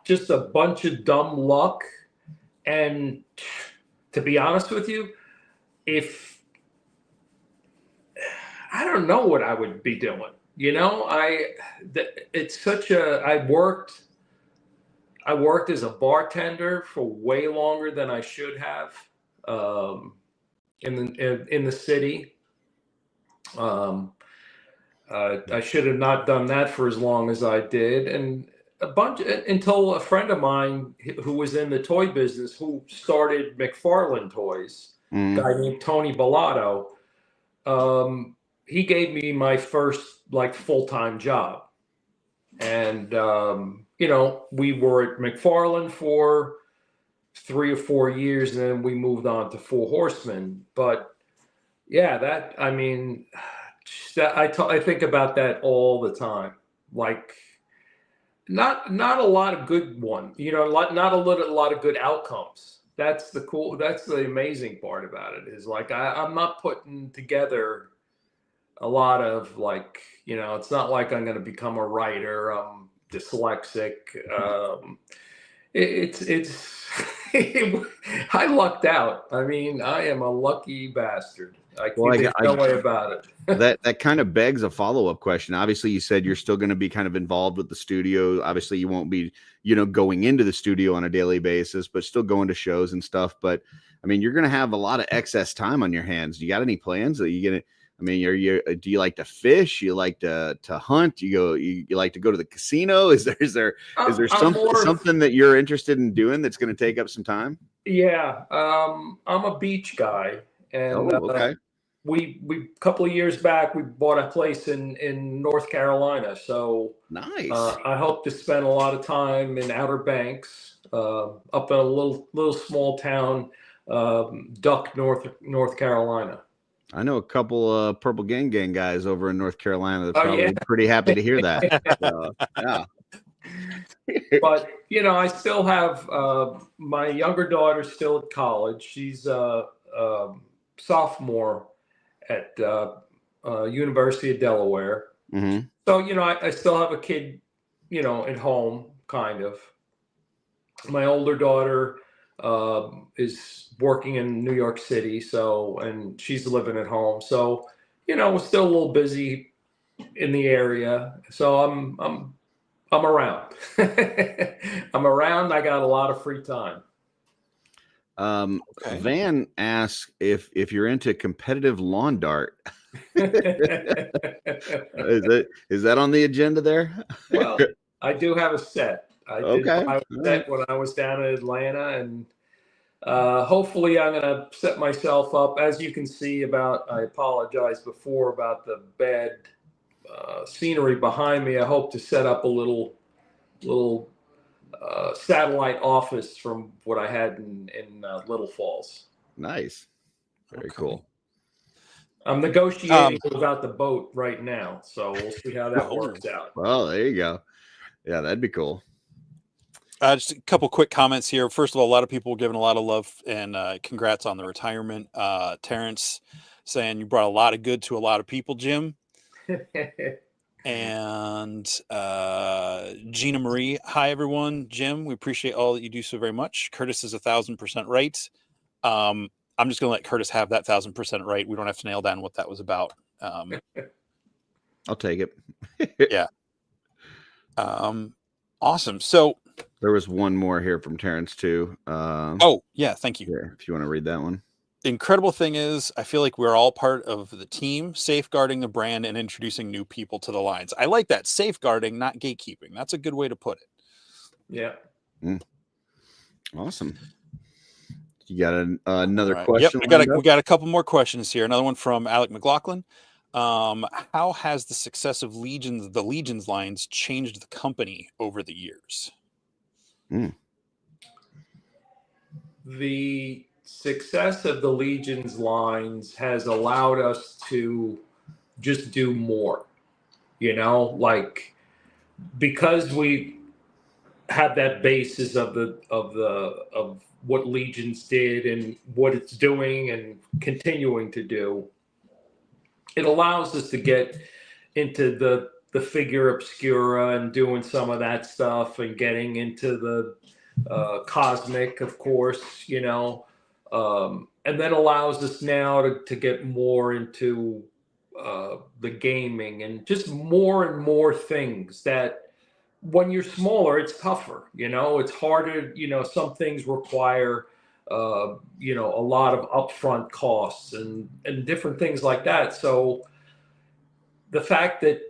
C: just a bunch of dumb luck. And to be honest with you, I don't know what I would be doing. I worked as a bartender for way longer than I should have in the city. I should have not done that for as long as I did, and until a friend of mine who was in the toy business, who started McFarlane Toys, a guy named Tony Bellato, he gave me my first like full-time job, and we were at McFarlane for 3 or 4 years, and then we moved on to Four Horsemen. But Yeah, that, I mean, I think about that all the time. Like, not a lot of good one, not a lot of good outcomes. That's the amazing part about it, is like, I'm not putting together a lot of, like, it's not like I'm going to become a writer. I'm dyslexic. It's I lucked out. I mean, I am a lucky bastard. There's no way about it.
B: That kind of begs a follow-up question. Obviously, you said you're still going to be kind of involved with the studio. Obviously, you won't be, going into the studio on a daily basis, but still going to shows and stuff. But I mean, you're going to have a lot of excess time on your hands. You got any plans? Are you gonna? I mean, do you like to fish? You like to hunt? You like to go to the casino? Is there something that you're interested in doing that's going to take up some time?
C: Yeah, I'm a beach guy, and
B: okay.
C: We a couple of years back, we bought a place in North Carolina. So
B: nice.
C: I hope to spend a lot of time in Outer Banks, up in a little small town, Duck, North Carolina.
B: I know a couple Purple Gang guys over in North Carolina. They're probably
C: yeah.
B: pretty happy to hear that. Yeah.
C: But I still have my younger daughter still at college. She's a sophomore at University of Delaware.
B: Mm-hmm.
C: So I still have a kid, at home, kind of. My older daughter is working in New York City, and she's living at home. So we're still a little busy in the area. So I'm around. I'm around. I got a lot of free time.
B: Okay. Van asks if you're into competitive lawn dart. Is that on the agenda there?
C: Well, I do have a set. I did buy a set when I was down in Atlanta, and hopefully I'm going to set myself up. As you can see, I apologize before about the bad scenery behind me. I hope to set up a little satellite office from what I had in Little Falls.
B: Nice. Very cool.
C: I'm negotiating about the boat right now, so we'll see how that works out.
B: Well, there you go. Yeah, that'd be cool.
A: Just a couple quick comments here. First of all, a lot of people giving a lot of love and congrats on the retirement. Terrence saying you brought a lot of good to a lot of people, Jim. And Gina Marie, hi everyone. Jim, we appreciate all that you do so very much. Curtis is 1,000% right. I'm just gonna let Curtis have that 1,000% right. We don't have to nail down what that was about.
B: I'll take it.
A: Yeah. Awesome. So
B: there was one more here from Terrence too.
A: Yeah, thank you.
B: Yeah, if you want to read that one.
A: The incredible thing is, I feel like we're all part of the team, safeguarding the brand and introducing new people to the lines. I like that. Safeguarding, not gatekeeping. That's a good way to put it.
C: Yeah.
B: Awesome. You got another question?
A: Yep, we got a couple more questions here. Another one from Alec McLaughlin. How has the success of the Legions lines changed the company over the years?
C: The success of the Legions lines has allowed us to just do more, like, because we have that basis of what Legions did and what it's doing and continuing to do. It allows us to get into the figure obscura and doing some of that stuff and getting into the cosmic, of course, and then allows us now to get more into the gaming and just more and more things that when you're smaller, it's tougher, it's harder, some things require, a lot of upfront costs and different things like that. So the fact that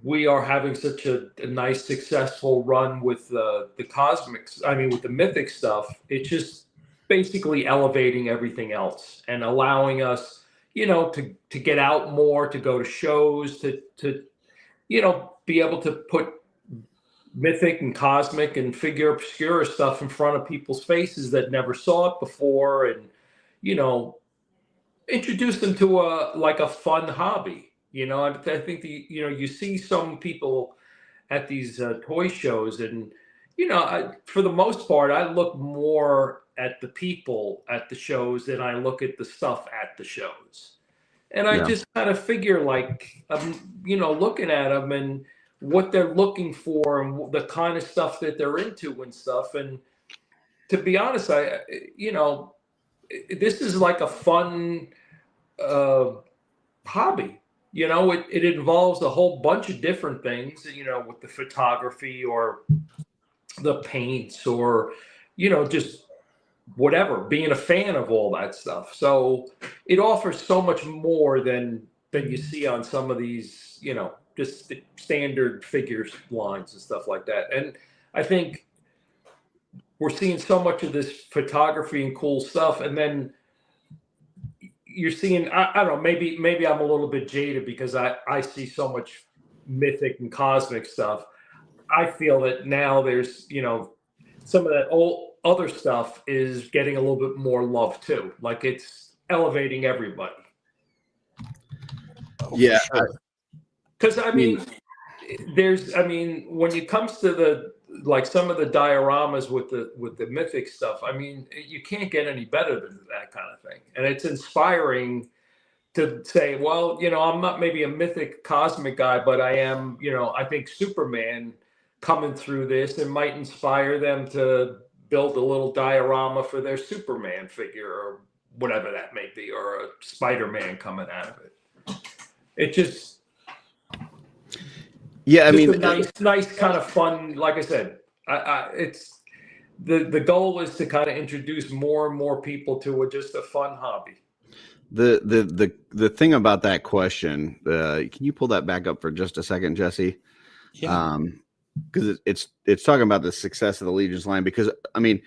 C: we are having such a nice, successful run with the cosmics, with the mythic stuff, it's just basically elevating everything else and allowing us, to get out more, to go to shows, to be able to put mythic and cosmic and figure obscura stuff in front of people's faces that never saw it before. And, introduce them to a fun hobby. I think you see some people at these toy shows, and for the most part, I look more at the people at the shows than I look at the stuff at the shows. And I
B: Yeah.
C: just kind of figure, like, looking at them and what they're looking for and the kind of stuff that they're into and stuff. And to be honest, this is like a fun hobby. It involves a whole bunch of different things, with the photography or the paints or, just whatever, being a fan of all that stuff. So it offers so much more than you see on some of these, just standard figures lines and stuff like that. And I think we're seeing so much of this photography and cool stuff, and then you're seeing, I don't know, maybe I'm a little bit jaded because I see so much mythic and cosmic stuff. I feel that now there's, some of that old other stuff is getting a little bit more love too. Like, it's elevating everybody.
B: Yeah.
C: Because I mean, when it comes to some of the dioramas with the mythic stuff, I mean, you can't get any better than that kind of thing. And it's inspiring to say, well, I'm not maybe a mythic cosmic guy, but I am, I think Superman coming through this and might inspire them to build a little diorama for their Superman figure or whatever that may be, or a Spider-Man coming out of it. It just,
B: yeah, I mean,
C: a nice kind of fun. Like I said, it's the goal is to kind of introduce more and more people to just a fun hobby.
B: The thing about that question, can you pull that back up for just a second, Jesse?
A: Yeah.
B: Because it's talking about the success of the Legion's line. Because I mean,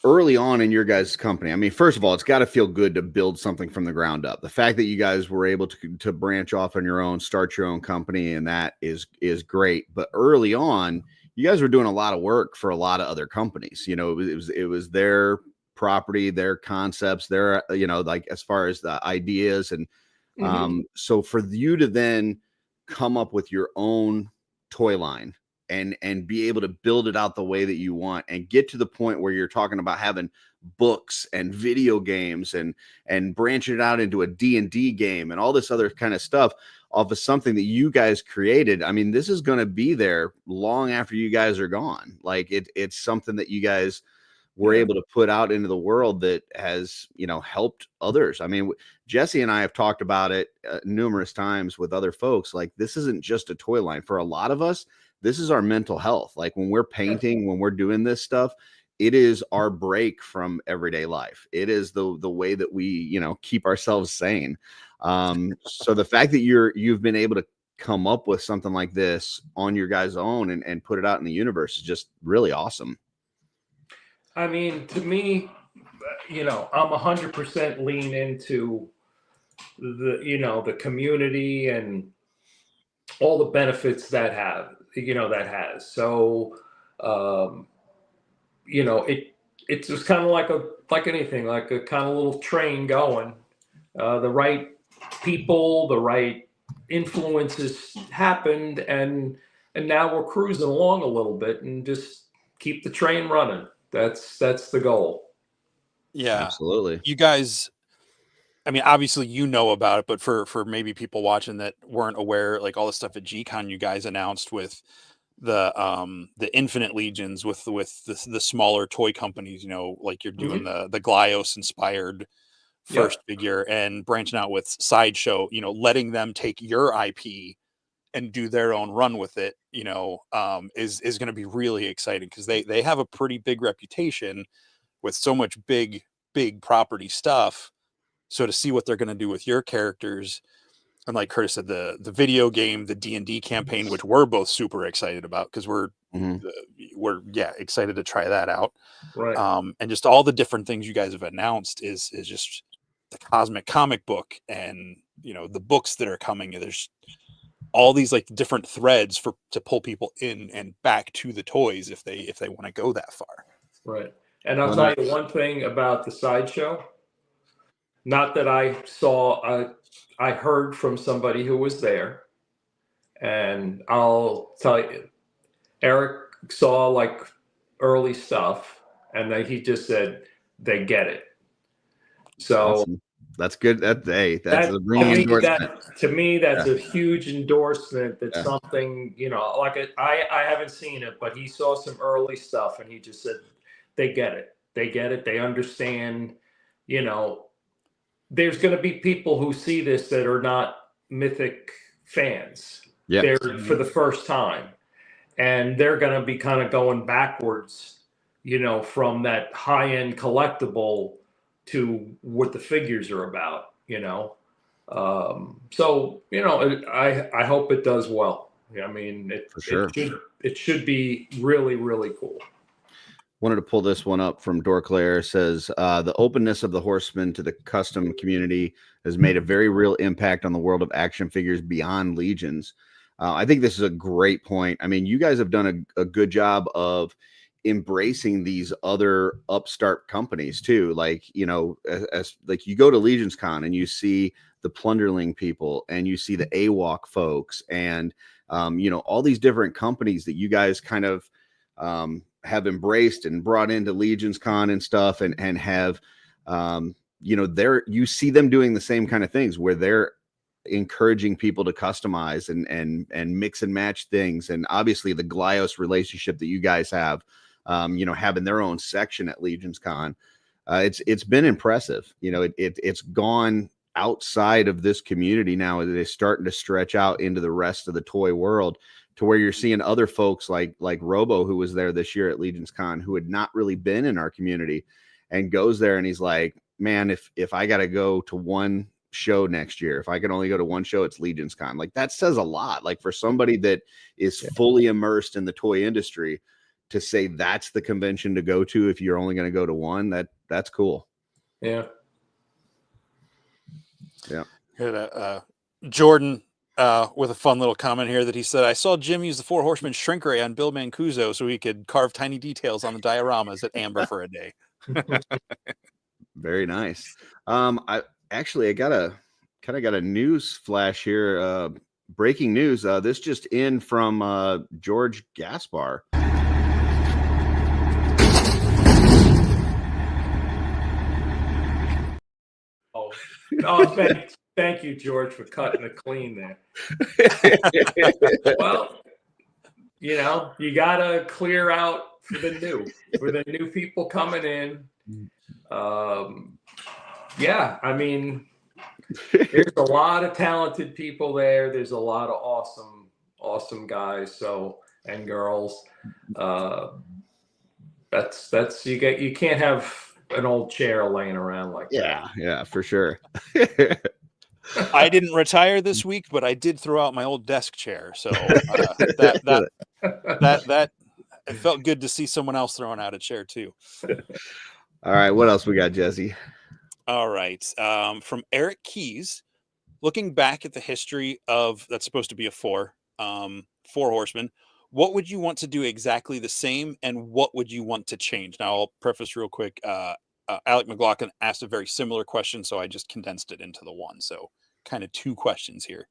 B: early on in your guys' company, I mean, first of all, it's got to feel good to build something from the ground up. The fact that you guys were able to branch off on your own, start your own company, and that is great. But early on, you guys were doing a lot of work for a lot of other companies. It was their property, their concepts, their, like, as far as the ideas. And so for you to then come up with your own toy line and be able to build it out the way that you want and get to the point where you're talking about having books and video games and branching it out into a D&D game and all this other kind of stuff off of something that you guys created. I mean, this is going to be there long after you guys are gone. Like, it's something that you guys were able to put out into the world that has, helped others. I mean, Jesse and I have talked about it numerous times with other folks. Like, this isn't just a toy line. For a lot of us, this is our mental health. Like, when we're painting, when we're doing this stuff, it is our break from everyday life. It is the way that we, keep ourselves sane. So the fact that you've been able to come up with something like this on your guys' own and put it out in the universe is just really awesome.
C: I mean, to me, I'm 100% lean into the community and all the benefits that has. So, it's just kind of like anything, like a kind of little train going. The right people, the right influences happened, and now we're cruising along a little bit and just keep the train running. That's the goal.
A: Yeah,
B: absolutely.
A: You guys, I mean, obviously about it, but for maybe people watching that weren't aware, like all the stuff at G-Con you guys announced with the Infinite Legions with the smaller toy companies, like you're doing the Glyos inspired first figure and branching out with Sideshow, letting them take your IP and do their own run with it, is going to be really exciting because they have a pretty big reputation with so much big property stuff. So to see what they're going to do with your characters, and like Curtis said, the video game, the D&D campaign, which we're both super excited about because we're excited to try that out.
C: Right.
A: And just all the different things you guys have announced is just the cosmic comic book and the books that are coming. There's all these like different threads to pull people in and back to the toys if they want to go that far.
C: Right. And I'll tell you one thing about the Sideshow. not that I saw, I heard from somebody who was there, and I'll tell you, Eric saw like early stuff, and then he just said they get it. So
B: awesome. That's good. That's a ringing endorsement.
C: To me, that's a huge endorsement. That's something, like I haven't seen it, but he saw some early stuff, and he just said they get it. They get it. They understand. There's going to be people who see this that are not Mythic fans.
B: Yeah.
C: They're for the first time, and they're going to be kind of going backwards, from that high-end collectible to what the figures are about, So, I hope it does well. I mean,
B: for sure.
C: It should be really, really cool.
B: Wanted to pull this one up from Dorclair. Says the openness of the Horsemen to the custom community has made a very real impact on the world of action figures beyond Legions. I think this is a great point. I mean, you guys have done a good job of embracing these other upstart companies too. Like, as like you go to Legions Con and you see the Plunderling people and you see the AWOC folks and, all these different companies that you guys kind of have embraced and brought into Legions Con and stuff and have, you see them doing the same kind of things where they're encouraging people to customize and mix and match things. And obviously the Glyos relationship that you guys have, having their own section at Legions Con, it's been impressive. It's gone outside of this community now. It is starting to stretch out into the rest of the toy world to where you're seeing other folks like Robo, who was there this year at Legions Con, who had not really been in our community, and goes there and he's like, man, if I got to go to one show next year, if I can only go to one show, it's Legions Con. Like, that says a lot. Like, for somebody that is fully immersed in the toy industry to say that's the convention to go to if you're only going to go to one, that's cool.
C: Yeah.
A: Jordan with a fun little comment here that he said, I saw Jim use the Four Horsemen shrink ray on Bill Mancuso so he could carve tiny details on the dioramas at Amber for a day.
B: Very nice. I got a news flash here. Breaking news. This just in from George Gaspar.
C: Thank you, George, for cutting it clean there. Well, you gotta clear out for the new people coming in. I mean, there's a lot of talented people there. There's a lot of awesome guys and girls. That's you can't have an old chair laying around like that.
B: Yeah, for sure.
A: I didn't retire this week, but I did throw out my old desk chair. So that it felt good to see someone else throwing out a chair too.
B: All right, what else we got, Jesse?
A: All right, from Eric Keys, looking back at the history of that's supposed to be a Four Horsemen, what would you want to do exactly the same, and what would you want to change? Now, I'll preface real quick. Alec McLaughlin asked a very similar question, so I just condensed it into the one. So kind of two questions here.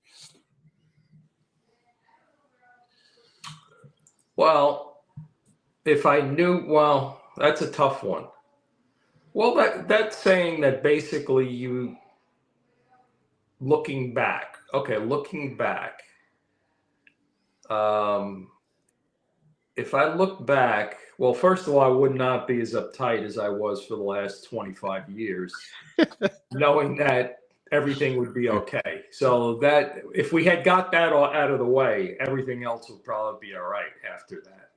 C: Well, if I knew, that's a tough one. Well, that's saying that basically looking back. If I look back, well, first of all, I would not be as uptight as I was for the last 25 years, knowing that everything would be okay. So that if we had got that all out of the way, everything else would probably be all right after that.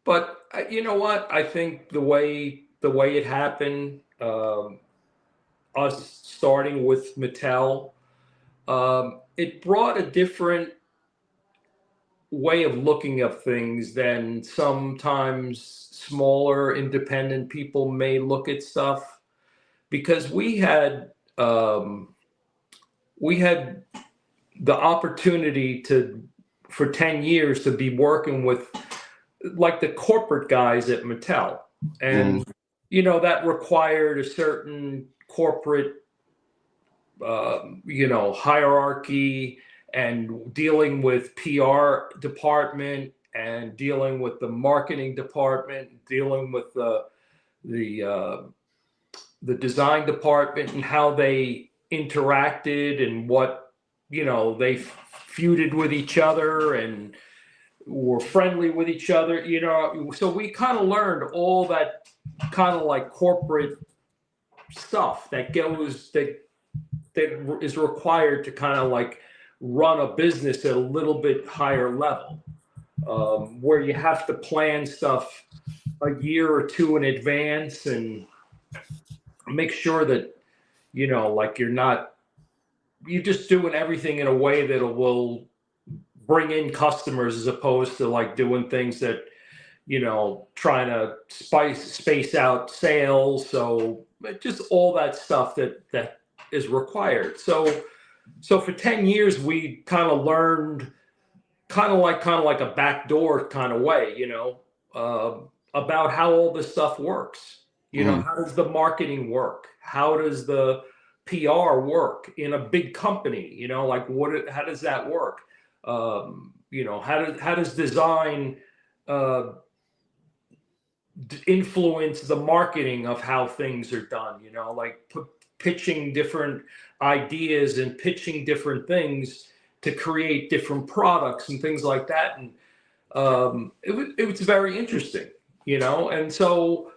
C: But you know what? I think the way it happened, us starting with Mattel, it brought a different way of looking at things than sometimes smaller independent people may look at stuff, because we had the opportunity for 10 years to be working with like the corporate guys at Mattel, and that required a certain corporate, hierarchy, and dealing with PR department and dealing with the marketing department, dealing with the design department and how they interacted and what, they feuded with each other and were friendly with each other, so we kind of learned all that kind of like corporate stuff that is required to kind of like run a business at a little bit higher level, where you have to plan stuff a year or two in advance and make sure that, like you're just doing everything in a way that will bring in customers, as opposed to like doing things that, trying to space out sales. So just all that stuff that is required. So for 10 years, we kind of learned kind of like a backdoor kind of way, about how all this stuff works. How does the marketing work? How does the PR work in a big company? How does that work? How does design influence the marketing of how things are done? Pitching different ideas and pitching different things to create different products and things like that. And it was very interesting, and so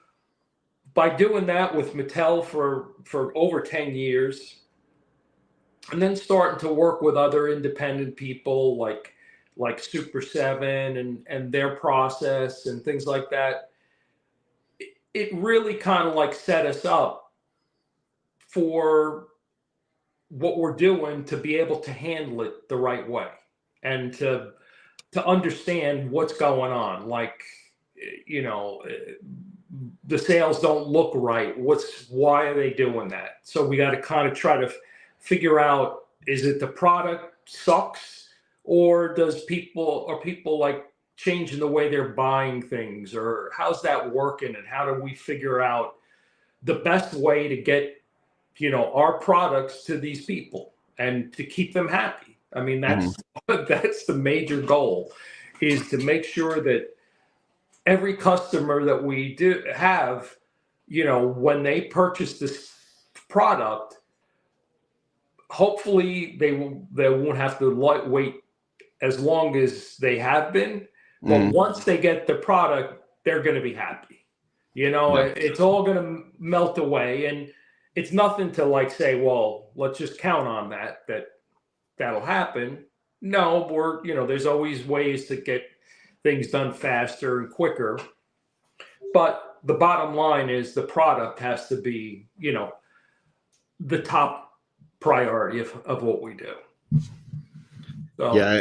C: by doing that with Mattel for over 10 years, and then starting to work with other independent people like Super 7 and their process and things like that, it really kind of like set us up for what we're doing, to be able to handle it the right way and to understand what's going on. Like, the sales don't look right. Why are they doing that? So we got to kind of try to figure out, is it the product sucks, or are people like changing the way they're buying things, or how's that working? And how do we figure out the best way to get, our products to these people and to keep them happy? I mean, that's the major goal, is to make sure that every customer that we do have, when they purchase this product, hopefully they won't have to wait as long as they have been. But once they get the product, they're going to be happy. It's all going to melt away, and it's nothing to like say, well, let's just count on that'll happen. No, there's always ways to get things done faster and quicker. But the bottom line is the product has to be, the top priority of what we do. So,
B: yeah,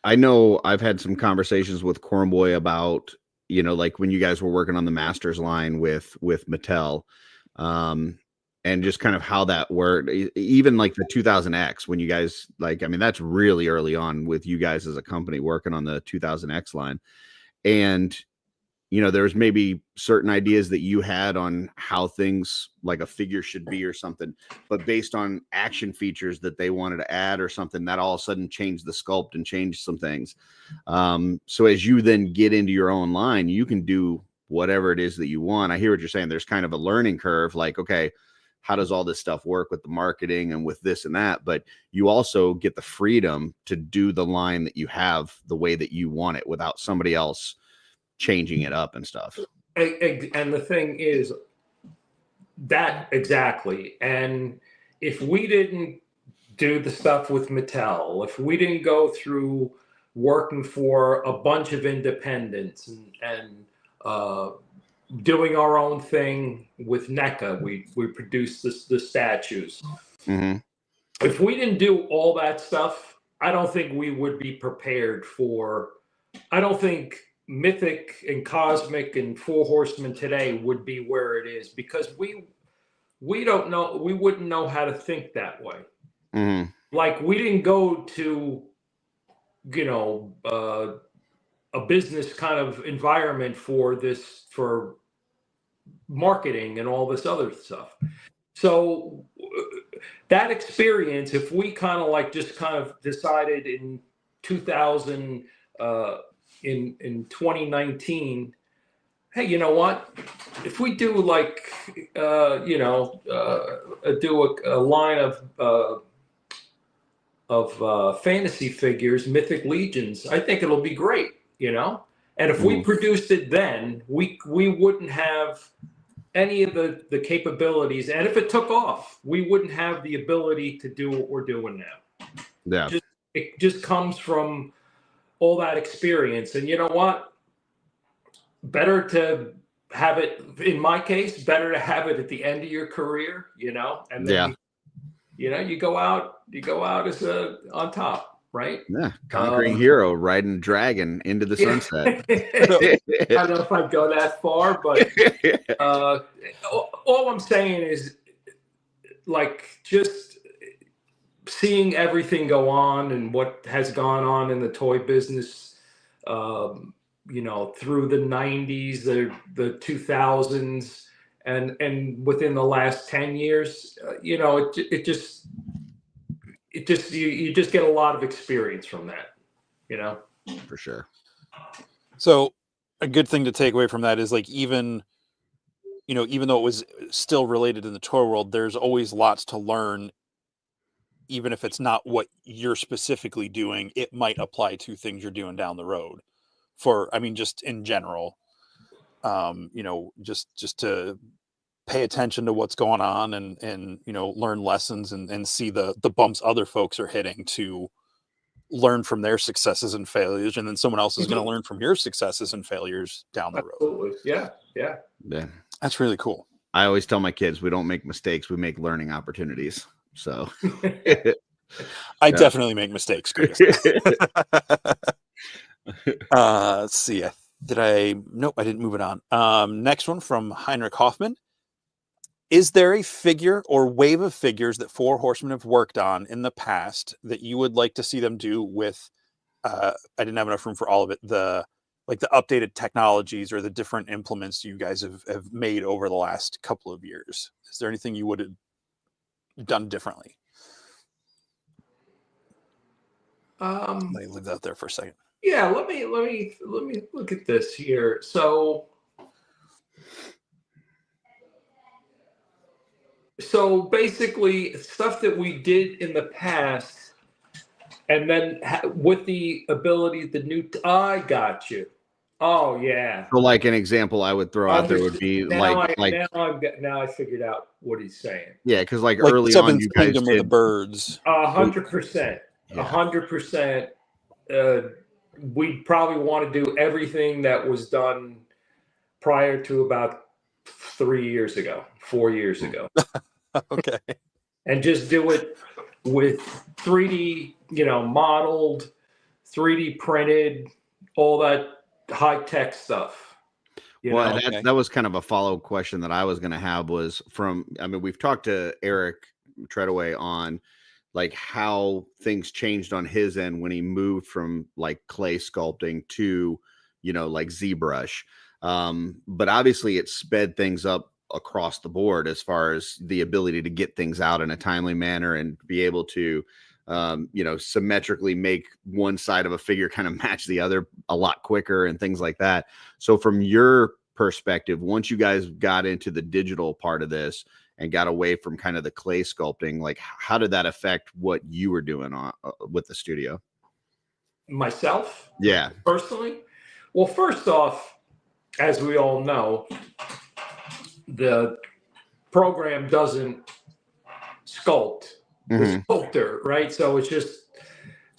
B: I know I've had some conversations with Cornboy about, like when you guys were working on the Masters line with Mattel, and just kind of how that worked. Even like the 2000X, when you guys that's really early on with you guys as a company working on the 2000X line. And, there's maybe certain ideas that you had on how things like a figure should be or something, but based on action features that they wanted to add or something, that all of a sudden changed the sculpt and changed some things. So as you then get into your own line, you can do whatever it is that you want. I hear what you're saying. There's kind of a learning curve, like, okay, how does all this stuff work with the marketing and with this and that? But you also get the freedom to do the line that you have the way that you want it without somebody else changing it up and stuff.
C: And the thing is that exactly. And if we didn't do the stuff with Mattel, if we didn't go through working for a bunch of independents and doing our own thing with NECA, we produced the statues. If we didn't do all that stuff, I don't think we would be prepared for. I don't think Mythic and Cosmic and Four Horsemen today would be where it is, because we don't know. We wouldn't know how to think that way. Like, we didn't go to a business kind of environment for marketing and all this other stuff. So that experience, if we kind of decided in 2000, in 2019, hey, you know what? If we do do a line of fantasy figures, Mythic Legions, I think it'll be great, And if we produced it then, we wouldn't have any of the capabilities, and if it took off, we wouldn't have the ability to do what we're doing now.
B: Yeah,
C: It just comes from all that experience, and you know what? Better to have it, in my case, better to have it at the end of your career, and then you go out as on top, right?
B: Yeah, conquering hero, riding a dragon into the sunset.
C: I don't know if I'd go that far, but all I'm saying is, just seeing everything go on and what has gone on in the toy business, through the 90s, the 2000s, and within the last 10 years, you just get a lot of experience from that,
B: For sure.
A: So a good thing to take away from that is even though it was still related in the toy world, there's always lots to learn. Even if it's not what you're specifically doing, it might apply to things you're doing down the road. Just in general, just to pay attention to what's going on and learn lessons and see the bumps other folks are hitting, to learn from their successes and failures, and then someone else is going to learn from your successes and failures down the road.
C: Absolutely. Yeah.
A: That's really cool.
B: I always tell my kids, we don't make mistakes, we make learning opportunities. So
A: I definitely make mistakes, Chris. Let's see. Nope, I didn't move it on. Next one from Heinrich Hoffman. Is there a figure or wave of figures that Four Horsemen have worked on in the past that you would like to see them do with, I didn't have enough room for all of it, the updated technologies or the different implements you guys have made over the last couple of years? Is there anything you would have done differently? Let me leave that there for a second.
C: Yeah, let me look at this here. So basically, stuff that we did in the past, and then with the ability, I got you. Oh yeah.
B: So, an example I would throw out there would be
C: now I figured out what he's saying.
B: Yeah, because early on, you guys did
A: the birds.
C: 100%. 100%. We'd probably want to do everything that was done prior to about 4 years ago.
A: Okay.
C: And just do it with 3D, modeled, 3D printed, all that high-tech stuff.
B: That was kind of a follow-up question that I was going to have, was we've talked to Eric Treadaway on how things changed on his end when he moved from clay sculpting to, ZBrush. But obviously it sped things up across the board as far as the ability to get things out in a timely manner and be able to, symmetrically make one side of a figure kind of match the other a lot quicker and things like that. So from your perspective, once you guys got into the digital part of this and got away from kind of the clay sculpting, how did that affect what you were doing with the studio?
C: Myself?
B: Yeah.
C: Personally? Well, first off, as we all know, the program doesn't sculpt the sculptor, right? So it's just,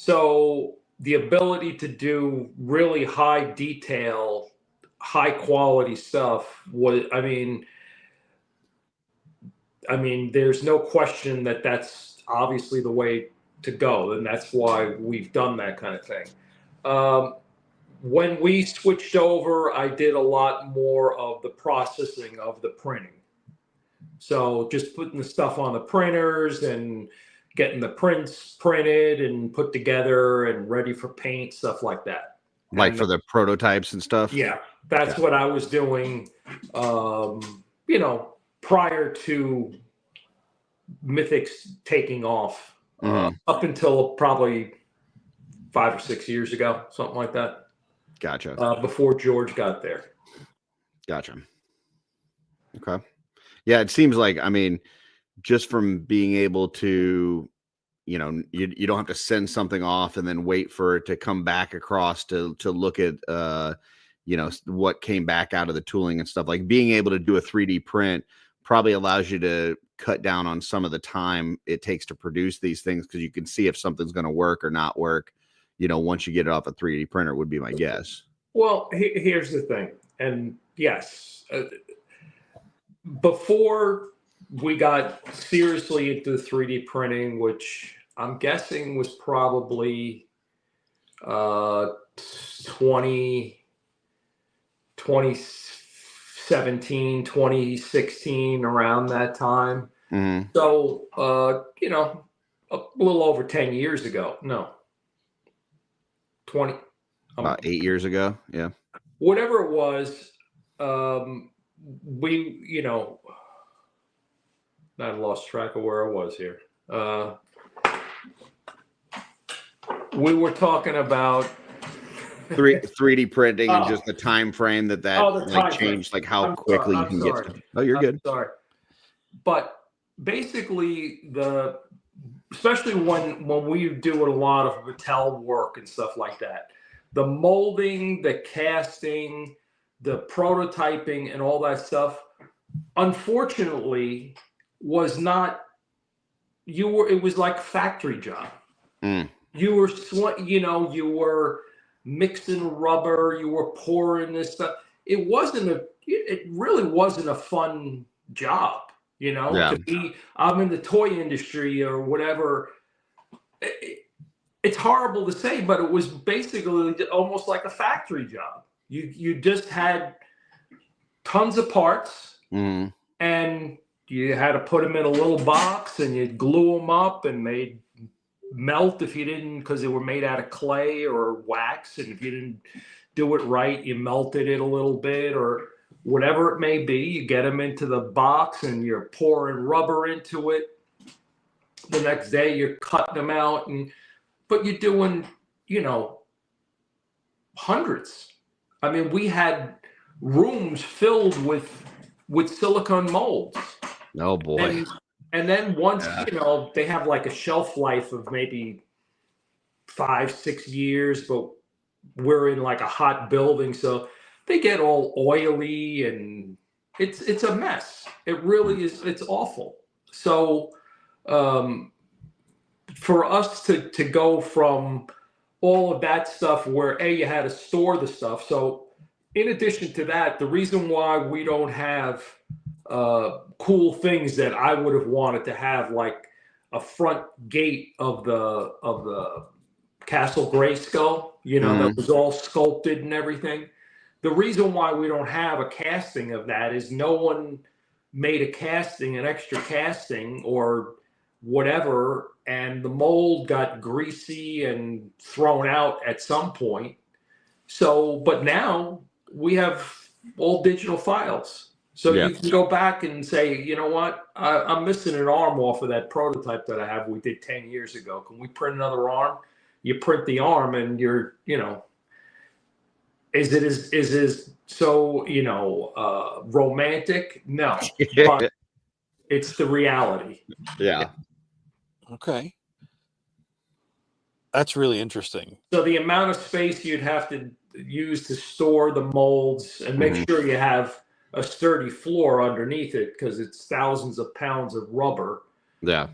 C: the ability to do really high detail, high quality stuff there's no question that that's obviously the way to go, and that's why we've done that kind of thing. When we switched over, I did a lot more of the processing of the printing. So just putting the stuff on the printers and getting the prints printed and put together and ready for paint, stuff like that.
B: For the prototypes and stuff?
C: Yeah. That's what I was doing, you know, prior to Mythics taking off, up until probably 5 or 6 years ago, something like that.
B: Gotcha.
C: Before George got there.
B: Gotcha. Okay. Yeah, it seems like, I mean, just from being able to, you know, you don't have to send something off and then wait for it to come back across to look at, you know, what came back out of the tooling and stuff. Like being able to do a 3D print probably allows you to cut down on some of the time it takes to produce these things, because you can see if something's going to work or not work, you know, once you get it off a 3D printer, would be my guess.
C: Well, here's the thing. And yes, before we got seriously into 3D printing, which I'm guessing was probably 2017, 2016, around that time. So, you know, a little over 10 years ago. No, 20.
B: About 8 years ago. Yeah.
C: Whatever it was, we, you know, I lost track of where I was here. We were talking about
B: 3D printing and just the time frame that like changed, like how quickly you can get stuff. Oh, you're good.
C: Sorry. But basically, especially when we do a lot of Mattel work and stuff like that, the molding, the casting, the prototyping, and all that stuff, unfortunately, was not. It was like factory job. You were, you know, you were mixing rubber, you were pouring this stuff. It really wasn't a fun job, you know.
B: Yeah.
C: I'm in the toy industry or whatever. It's horrible to say, but it was basically almost like a factory job. You just had tons of parts, and you had to put them in a little box, and you'd glue them up, and they'd melt if you didn't, because they were made out of clay or wax, and if you didn't do it right, you melted it a little bit or whatever it may be. You get them into the box, and you're pouring rubber into it. The next day, you're cutting them out, but you're doing, you know, hundreds. I mean, we had rooms filled with silicone molds.
B: Oh boy.
C: And then once, you know, they have like a shelf life of maybe 5-6 years, but we're in like a hot building, so they get all oily, and it's a mess. It really is. It's awful. So for us to go from all of that stuff where you had to store the stuff. So in addition to that, the reason why we don't have cool things that I would have wanted to have, like a front gate of the Castle Grayskull, you know, that was all sculpted and everything. The reason why we don't have a casting of that is no one made an extra casting or whatever, and the mold got greasy and thrown out at some point. So, but now we have all digital files. So you can go back and say, you know what, I'm missing an arm off of that prototype that I have we did 10 years ago. Can we print another arm? You print the arm, and you're, you know, is it so, you know, romantic? No, but it's the reality.
B: Yeah.
A: Okay. That's really interesting.
C: So the amount of space you'd have to use to store the molds and make sure you have a sturdy floor underneath it, because it's thousands of pounds of rubber.
B: Yeah.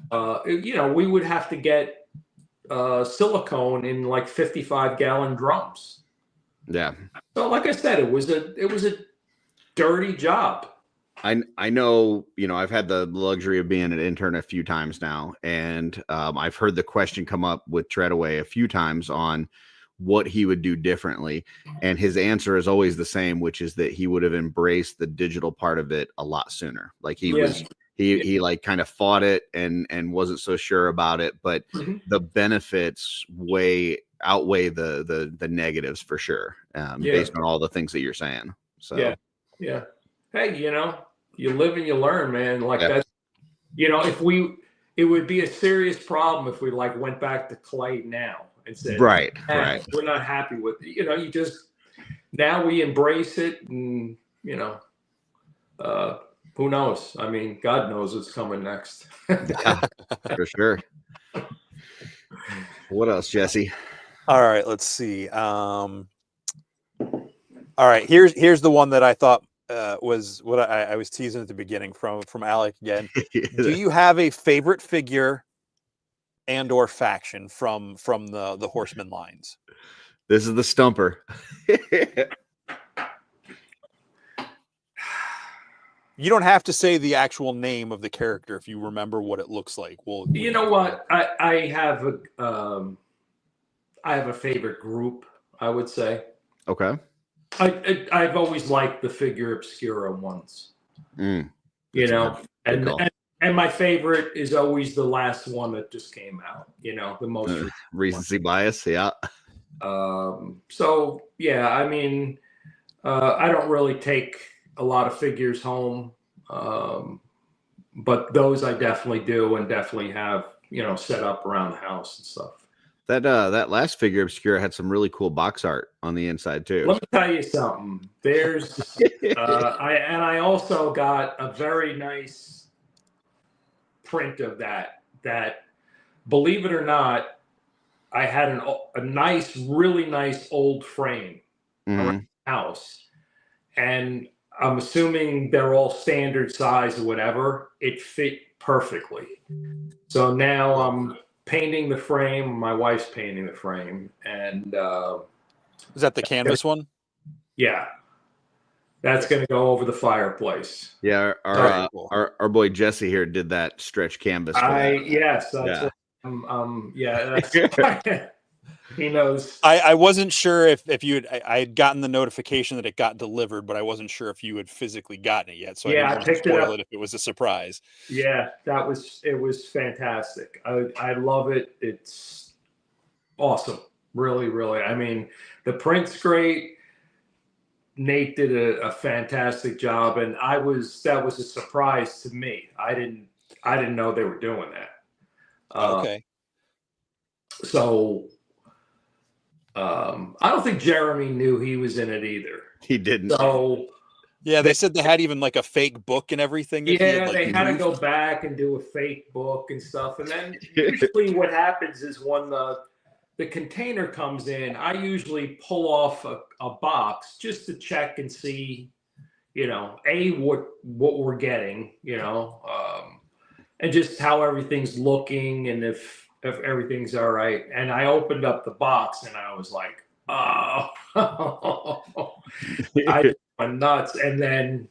C: You know, we would have to get silicone in like 55-gallon drums.
B: Yeah.
C: So like I said, it was a dirty job.
B: I know, you know, I've had the luxury of being an intern a few times now, and I've heard the question come up with Treadaway a few times on what he would do differently. And his answer is always the same, which is that he would have embraced the digital part of it a lot sooner. Like he like kind of fought it and wasn't so sure about it, but the benefits outweigh the negatives for sure. Based on all the things that you're saying. So
C: yeah. Hey, you live and you learn, man. Like that's, it would be a serious problem if we like went back to clay now and said,
B: right.
C: we're not happy with it. You just, now we embrace it, and who knows? I mean, God knows what's coming next.
B: Yeah, for sure. What else, Jesse?
A: All right, let's see. All right, here's the one that I thought was what I was teasing at the beginning from Alec again. Do you have a favorite figure and or faction from the Horseman lines?
B: This is the stumper.
A: You don't have to say the actual name of the character if you remember what it looks like. Well,
C: you know what? I have a favorite group, I would say.
B: Okay.
C: I've always liked the Figure Obscura ones. And my favorite is always the last one that just came out. The most
B: recency bias. Yeah.
C: So yeah, I mean, I don't really take a lot of figures home, but those I definitely do, and definitely have set up around the house and stuff.
B: That last Figure Obscura had some really cool box art on the inside too.
C: Let me tell you something. There's I also got a very nice print of that. Believe it or not, I had a nice, really nice old frame around the house, and I'm assuming they're all standard size or whatever. It fit perfectly. So now I'm painting the frame. My wife's painting the frame, and
A: is that the canvas one?
C: Yeah, that's going to go over the fireplace.
B: Yeah, our boy Jesse here did that stretch canvas.
C: Yes, that's that's he knows.
A: I wasn't sure if I had gotten the notification that it got delivered, but I wasn't sure if you had physically gotten it yet. So I picked it up. If it was a surprise.
C: Yeah, it was fantastic. I love it. It's awesome. Really, really. I mean, the print's great. Nate did a fantastic job, and that was a surprise to me. I didn't know they were doing that.
A: Okay.
C: So I don't think Jeremy knew he was in it either.
B: He didn't.
C: So
A: yeah, they said they had even like a fake book and everything.
C: Yeah, they had to go back and do a fake book and stuff. And then usually what happens is when the container comes in, I usually pull off a box just to check and see, what we're getting, and just how everything's looking, and if everything's all right. And I opened up the box and I was like, oh, I just went nuts. And then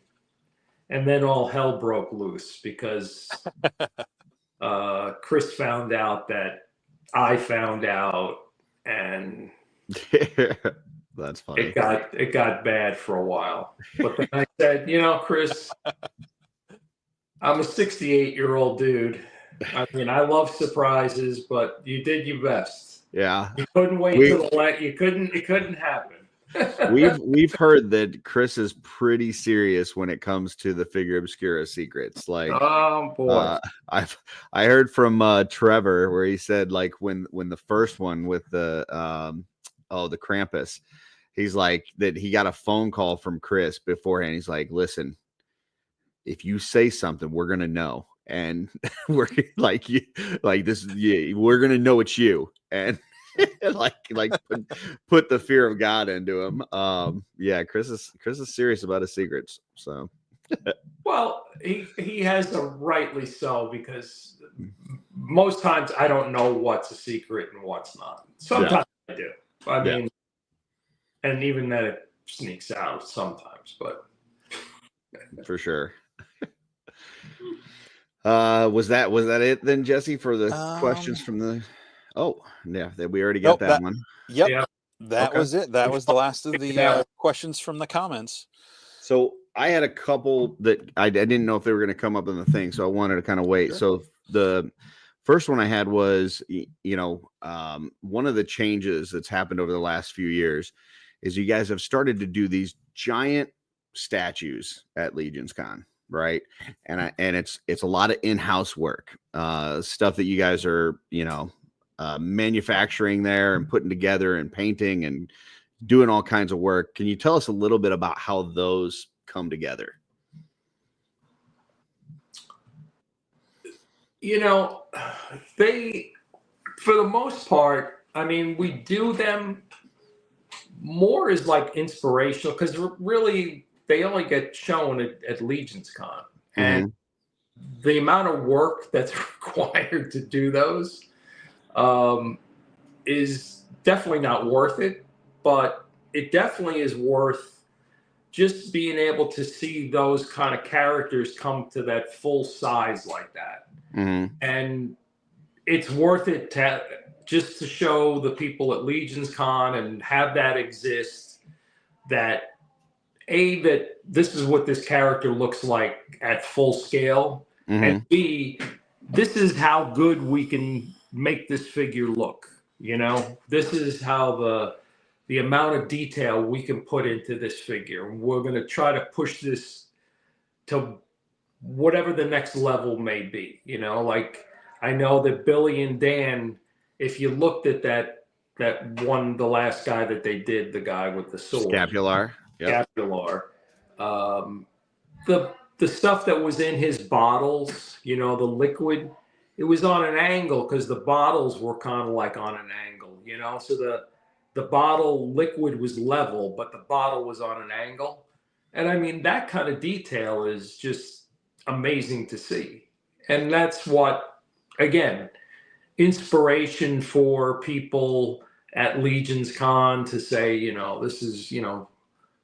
C: all hell broke loose because Chris found out that I found out, and
B: that's funny.
C: It got bad for a while. But then I said, Chris, I'm a 68-year-old dude. I mean, I love surprises, but you did your best.
B: Yeah.
C: You couldn't wait till it couldn't happen.
B: We've heard that Chris is pretty serious when it comes to the Figure Obscura secrets. Like,
C: oh boy,
B: I heard from Trevor where he said like when the first one with the Krampus, he's like that he got a phone call from Chris beforehand. He's like, listen, if you say something, we're gonna know, and we're like this, we're gonna know it's you, and. like put the fear of God into him. Yeah, Chris is serious about his secrets. So
C: well, he has a rightly so, because most times I don't know what's a secret and what's not. Sometimes I do. I mean, and even that it sneaks out sometimes, but
B: for sure. Was that it then, Jesse, for the questions from the? Oh, yeah, we already got that one.
A: Yep. Yeah. That was it. That was the last of the questions from the comments.
B: So I had a couple that I didn't know if they were going to come up in the thing, so I wanted to kind of wait. Sure. So the first one I had was, one of the changes that's happened over the last few years is you guys have started to do these giant statues at Legion's Con, right? And it's a lot of in-house work, stuff that you guys are, manufacturing there and putting together and painting and doing all kinds of work. Can you tell us a little bit about how those come together?
C: They, for the most part, I mean, we do them more as like inspirational, because really they only get shown at Legion's Con. And the amount of work that's required to do those is definitely not worth it, but it definitely is worth just being able to see those kind of characters come to that full size like that. And it's worth it just to show the people at Legion's Con and have that exist, that that this is what this character looks like at full scale, and B, this is how good we can make this figure look. This is how the amount of detail we can put into this figure. We're going to try to push this to whatever the next level may be. Like, I know that Billy and Dan, if you looked at that one, the last guy that they did, the guy with the sword,
B: Scapular,
C: the stuff that was in his bottles, the liquid, it was on an angle because the bottles were kind of like on an angle, so the bottle liquid was level, but the bottle was on an angle. And I mean, that kind of detail is just amazing to see. And that's what, again, inspiration for people at Legion's Con to say, this is,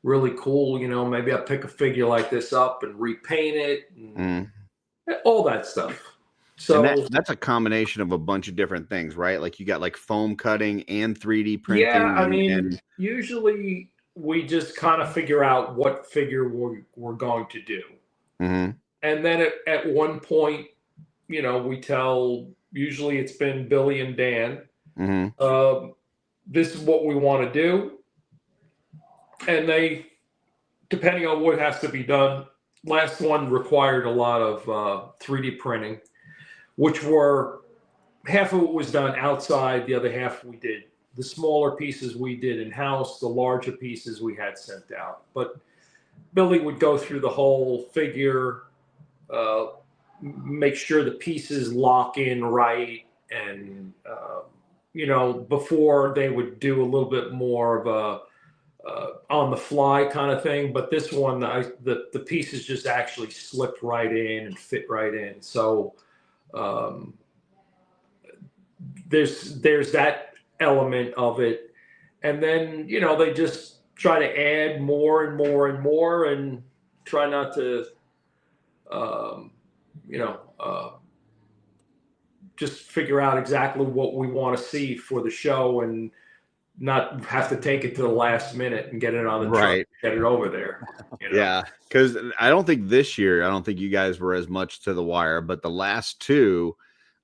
C: really cool. Maybe I'll pick a figure like this up and repaint it and all that stuff. So
B: that's a combination of a bunch of different things, right? Like you got like foam cutting and 3D printing.
C: Yeah, I mean, usually we just kind of figure out what figure we're going to do. And then at one point, we tell, usually it's been Billy and Dan, this is what we want to do. And they, depending on what has to be done, last one required a lot of 3D printing, which were, half of it was done outside, the other half we did. The smaller pieces we did in-house, the larger pieces we had sent out. But Billy would go through the whole figure, make sure the pieces lock in right, and before they would do a little bit more of a on the fly kind of thing. But this one, the pieces just actually slipped right in and fit right in. So there's that element of it, and then they just try to add more and more and more, and try not to just figure out exactly what we want to see for the show, and not have to take it to the last minute and get it on the truck, get it over there.
B: Yeah, because I don't think you guys were as much to the wire, but the last two,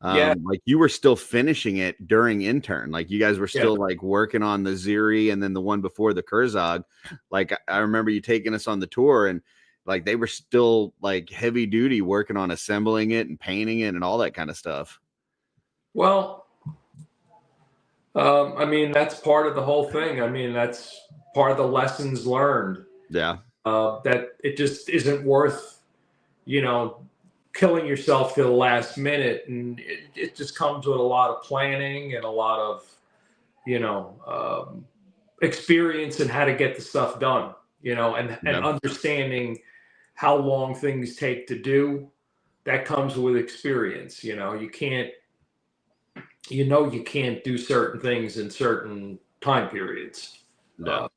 B: like you were still finishing it during intern. Like you guys were still like working on the Ziri, and then the one before the Kurzog. Like I remember you taking us on the tour, and like they were still like heavy duty working on assembling it and painting it and all that kind of stuff.
C: Well, I mean, that's part of the whole thing. I mean, that's part of the lessons learned.
B: Yeah.
C: That it just isn't worth, killing yourself to the last minute. And it just comes with a lot of planning and a lot of, experience in how to get the stuff done, and understanding how long things take to do. That comes with experience. You can't do certain things in certain time periods.
B: No.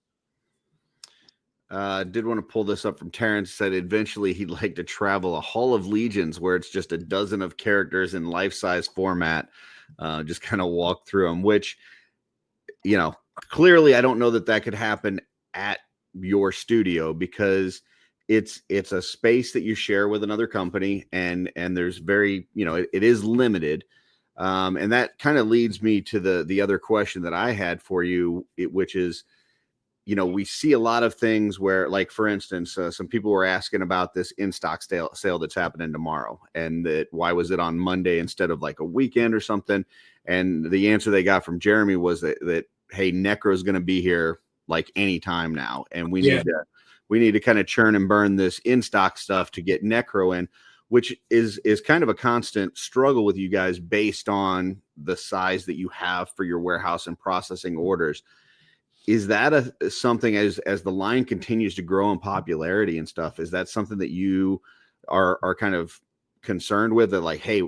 B: Did want to pull this up from Terrence. Said eventually he'd like to travel a Hall of Legions where it's just a dozen of characters in life-size format. Just kind of walk through them, which, clearly I don't know that could happen at your studio, because it's a space that you share with another company, and there's very, it is limited. And that kind of leads me to the other question that I had for you, which is, we see a lot of things where, like, for instance, some people were asking about this in-stock sale that's happening tomorrow, and that why was it on Monday instead of like a weekend or something? And the answer they got from Jeremy was that hey, Necro is going to be here like anytime now, and we need to kind of churn and burn this in-stock stuff to get Necro in, which is kind of a constant struggle with you guys based on the size that you have for your warehouse and processing orders. Is that something as the line continues to grow in popularity and stuff, is that something that you are kind of concerned with, that like, hey,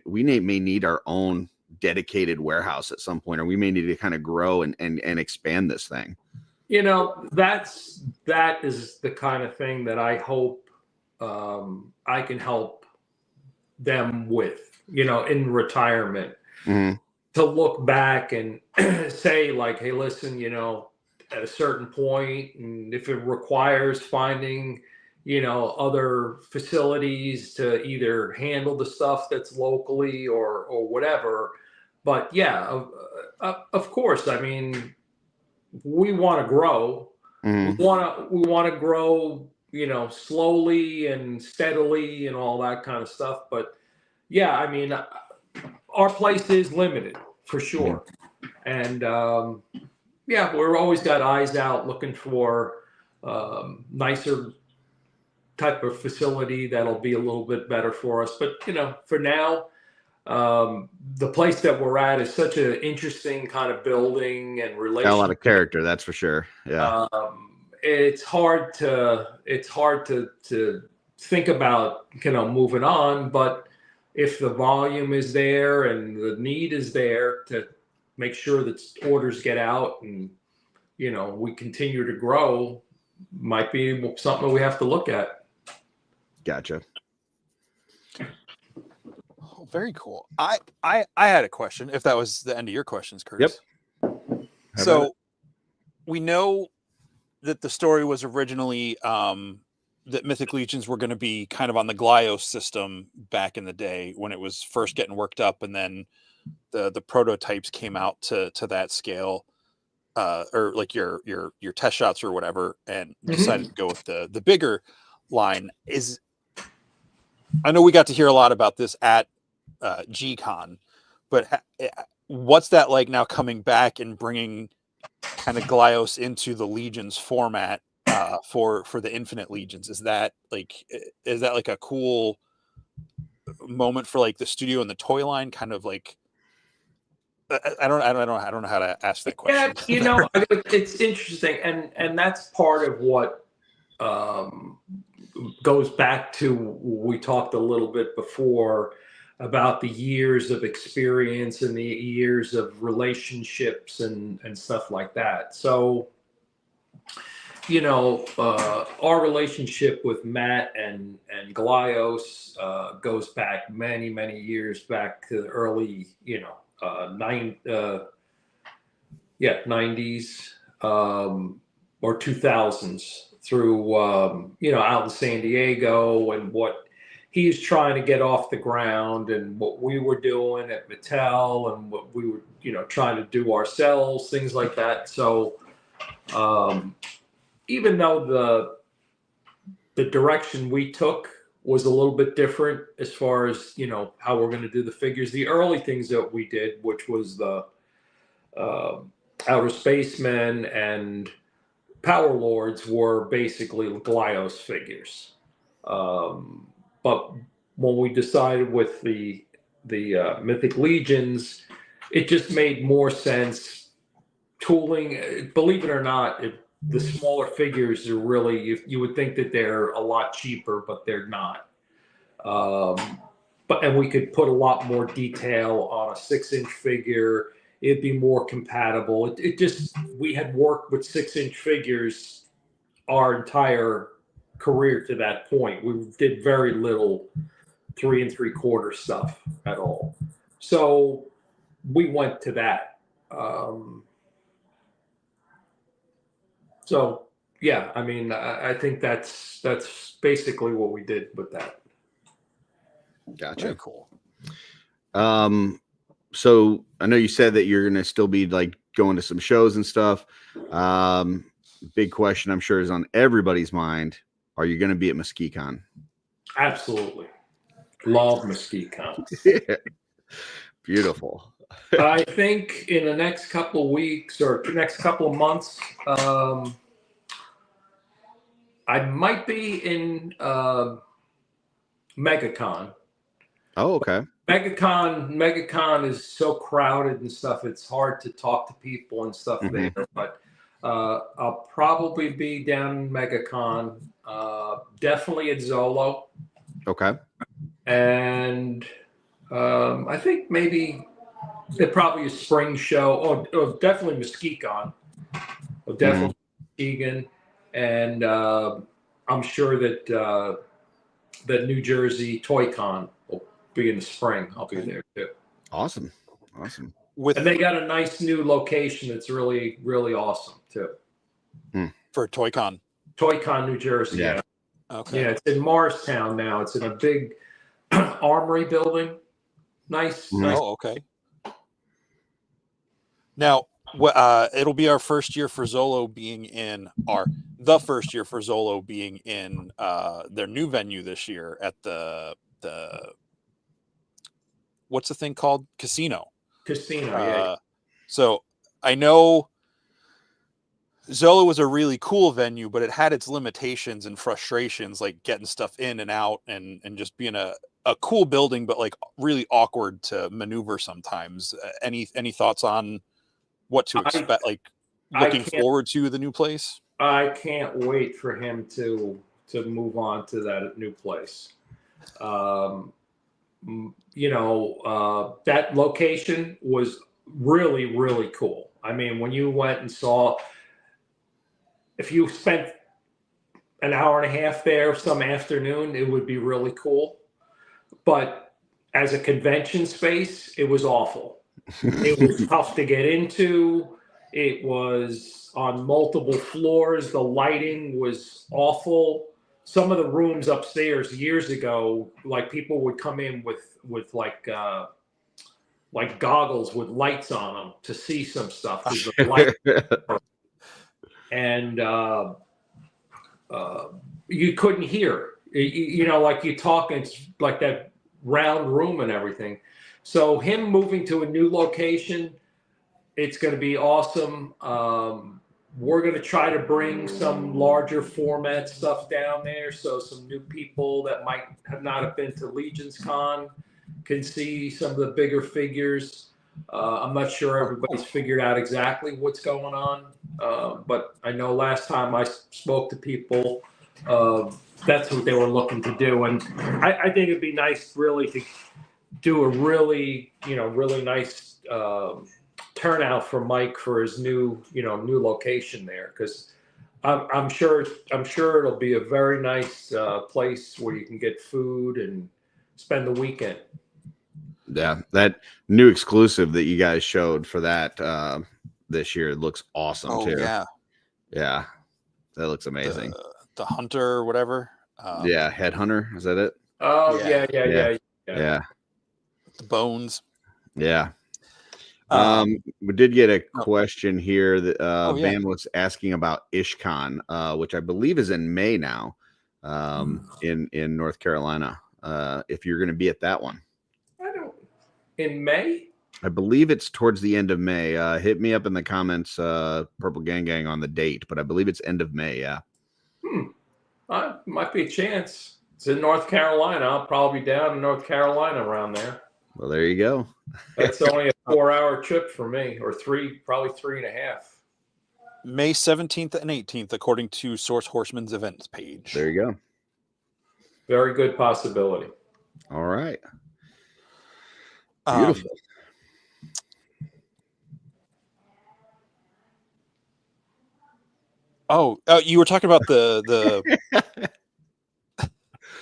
B: we may need our own dedicated warehouse at some point, or we may need to kind of grow and expand this thing?
C: That is the kind of thing that I hope I can help them with, in retirement.
B: Mm-hmm.
C: To look back and say like, hey, listen, at a certain point, and if it requires finding, other facilities to either handle the stuff that's locally or whatever. But yeah, of course, I mean, we want to grow.
B: Mm-hmm.
C: We want to grow, slowly and steadily and all that kind of stuff. But yeah, I mean, our place is limited for sure. And we're always got eyes out looking for nicer type of facility that'll be a little bit better for us. But, for now, the place that we're at is such an interesting kind of building and relationship.
B: A lot of character, that's for sure. Yeah.
C: It's hard to think about, moving on, but if the volume is there and the need is there to make sure that orders get out and, we continue to grow, might be something we have to look at.
B: Gotcha.
A: Oh, very cool. I had a question, if that was the end of your questions, Curtis.
B: Yep.
A: So we know that the story was originally that Mythic Legions were going to be kind of on the Glyos system back in the day when it was first getting worked up, and then the prototypes came out to that scale, or like your test shots or whatever, and decided to go with the bigger line. I know we got to hear a lot about this at G-Con, but what's that like now coming back and bringing kind of Glyos into the Legions format? For the Infinite Legions, is that like a cool moment for like the studio and the toy line? Kind of like, I don't know how to ask that question.
C: Yeah, it's interesting, and that's part of what goes back to, we talked a little bit before about the years of experience and the years of relationships and stuff like that. So, our relationship with Matt and Glyos goes back many, many years, back to the early, 90s or 2000s through, out in San Diego, and what he's trying to get off the ground and what we were doing at Mattel and what we were, trying to do ourselves, things like that. So, even though the direction we took was a little bit different as far as, how we're going to do the figures, the early things that we did, which was the Outer Spacemen and Power Lords, were basically Glyos figures. But when we decided with the Mythic Legions, it just made more sense. Tooling, believe it or not, the smaller figures are really, you would think that they're a lot cheaper, but they're not. And we could put a lot more detail on a 6-inch figure. It'd be more compatible. We had worked with 6-inch figures our entire career to that point. We did very little 3 3/4 stuff at all. So we went to that. So yeah, I mean, I think that's basically what we did with that.
B: Gotcha.
A: Very cool.
B: So I know you said that you're going to still be like going to some shows and stuff. big question I'm sure is on everybody's mind. Are you going to be at MesquiteCon?
C: Absolutely. Love MesquiteCon.
B: Yeah. Beautiful.
C: I think in the next couple of weeks or next couple of months, I might be in MegaCon.
B: Oh, okay.
C: MegaCon is so crowded and stuff. It's hard to talk to people and stuff there. But I'll probably be down in MegaCon. Definitely at Zolo.
B: Okay.
C: And I think maybe probably a spring show. Oh, definitely MesquiteCon. Oh, definitely Muskegon. And I'm sure that that New Jersey Toy Con will be in the spring. I'll be there too.
B: Awesome.
C: And they got a nice new location that's really, really awesome too.
A: For Toy Con,
C: New Jersey. Yeah.
A: Okay.
C: Yeah, it's in Morristown now. It's in a big Armory building. Nice.
A: Oh, okay. Now, it'll be our first year for Zolo being in the first year for Zolo being in their new venue this year at the what's the thing called? Casino.
C: Yeah.
A: So I know Zolo was a really cool venue, but it had its limitations and frustrations, like getting stuff in and out and just being a cool building, but like really awkward to maneuver sometimes. Any thoughts on what to expect, like looking forward to the new place?
C: I can't wait for him to move on to that new place. That location was really, really cool. I mean, when you went and saw, if you spent an hour and a half there some afternoon, it would be really cool. But as a convention space, it was awful. It was tough to get into. It was on multiple floors. The lighting was awful. Some of the rooms upstairs years ago, like people would come in with like goggles with lights on them to see some stuff. And you couldn't hear. Like you talk, and it's like that round room and everything. So him moving to a new location, it's going to be awesome. We're going to try to bring some larger format stuff down there, so some new people that might not have been to Legion's Con can see some of the bigger figures. I'm not sure everybody's figured out exactly what's going on, but I know last time I spoke to people, that's what they were looking to do, and I think it'd be nice, really, to do a really nice turnout for Mike for his new location there, because I'm sure it'll be a very nice place where you can get food and spend the weekend.
B: Yeah, that new exclusive that you guys showed for that this year looks awesome too. Yeah, that looks amazing.
A: The hunter or whatever.
B: Headhunter, is that it?
C: Oh yeah.
A: The bones.
B: Yeah. We did get a question here that Van was asking about IshCon, which I believe is in May now, in North Carolina. If you're going to be at that one.
C: In May?
B: I believe it's towards the end of May. Hit me up in the comments, Purple Gang on the date, but I believe it's end of May. Yeah.
C: Might be a chance. It's in North Carolina. I'll probably be down in North Carolina around there.
B: Well, there you go.
C: That's only a 4-hour trip for me, or probably 3.5.
A: May 17th and 18th, according to Source Horseman's events page.
B: There you go.
C: Very good possibility.
B: All right. Beautiful.
A: You were talking about the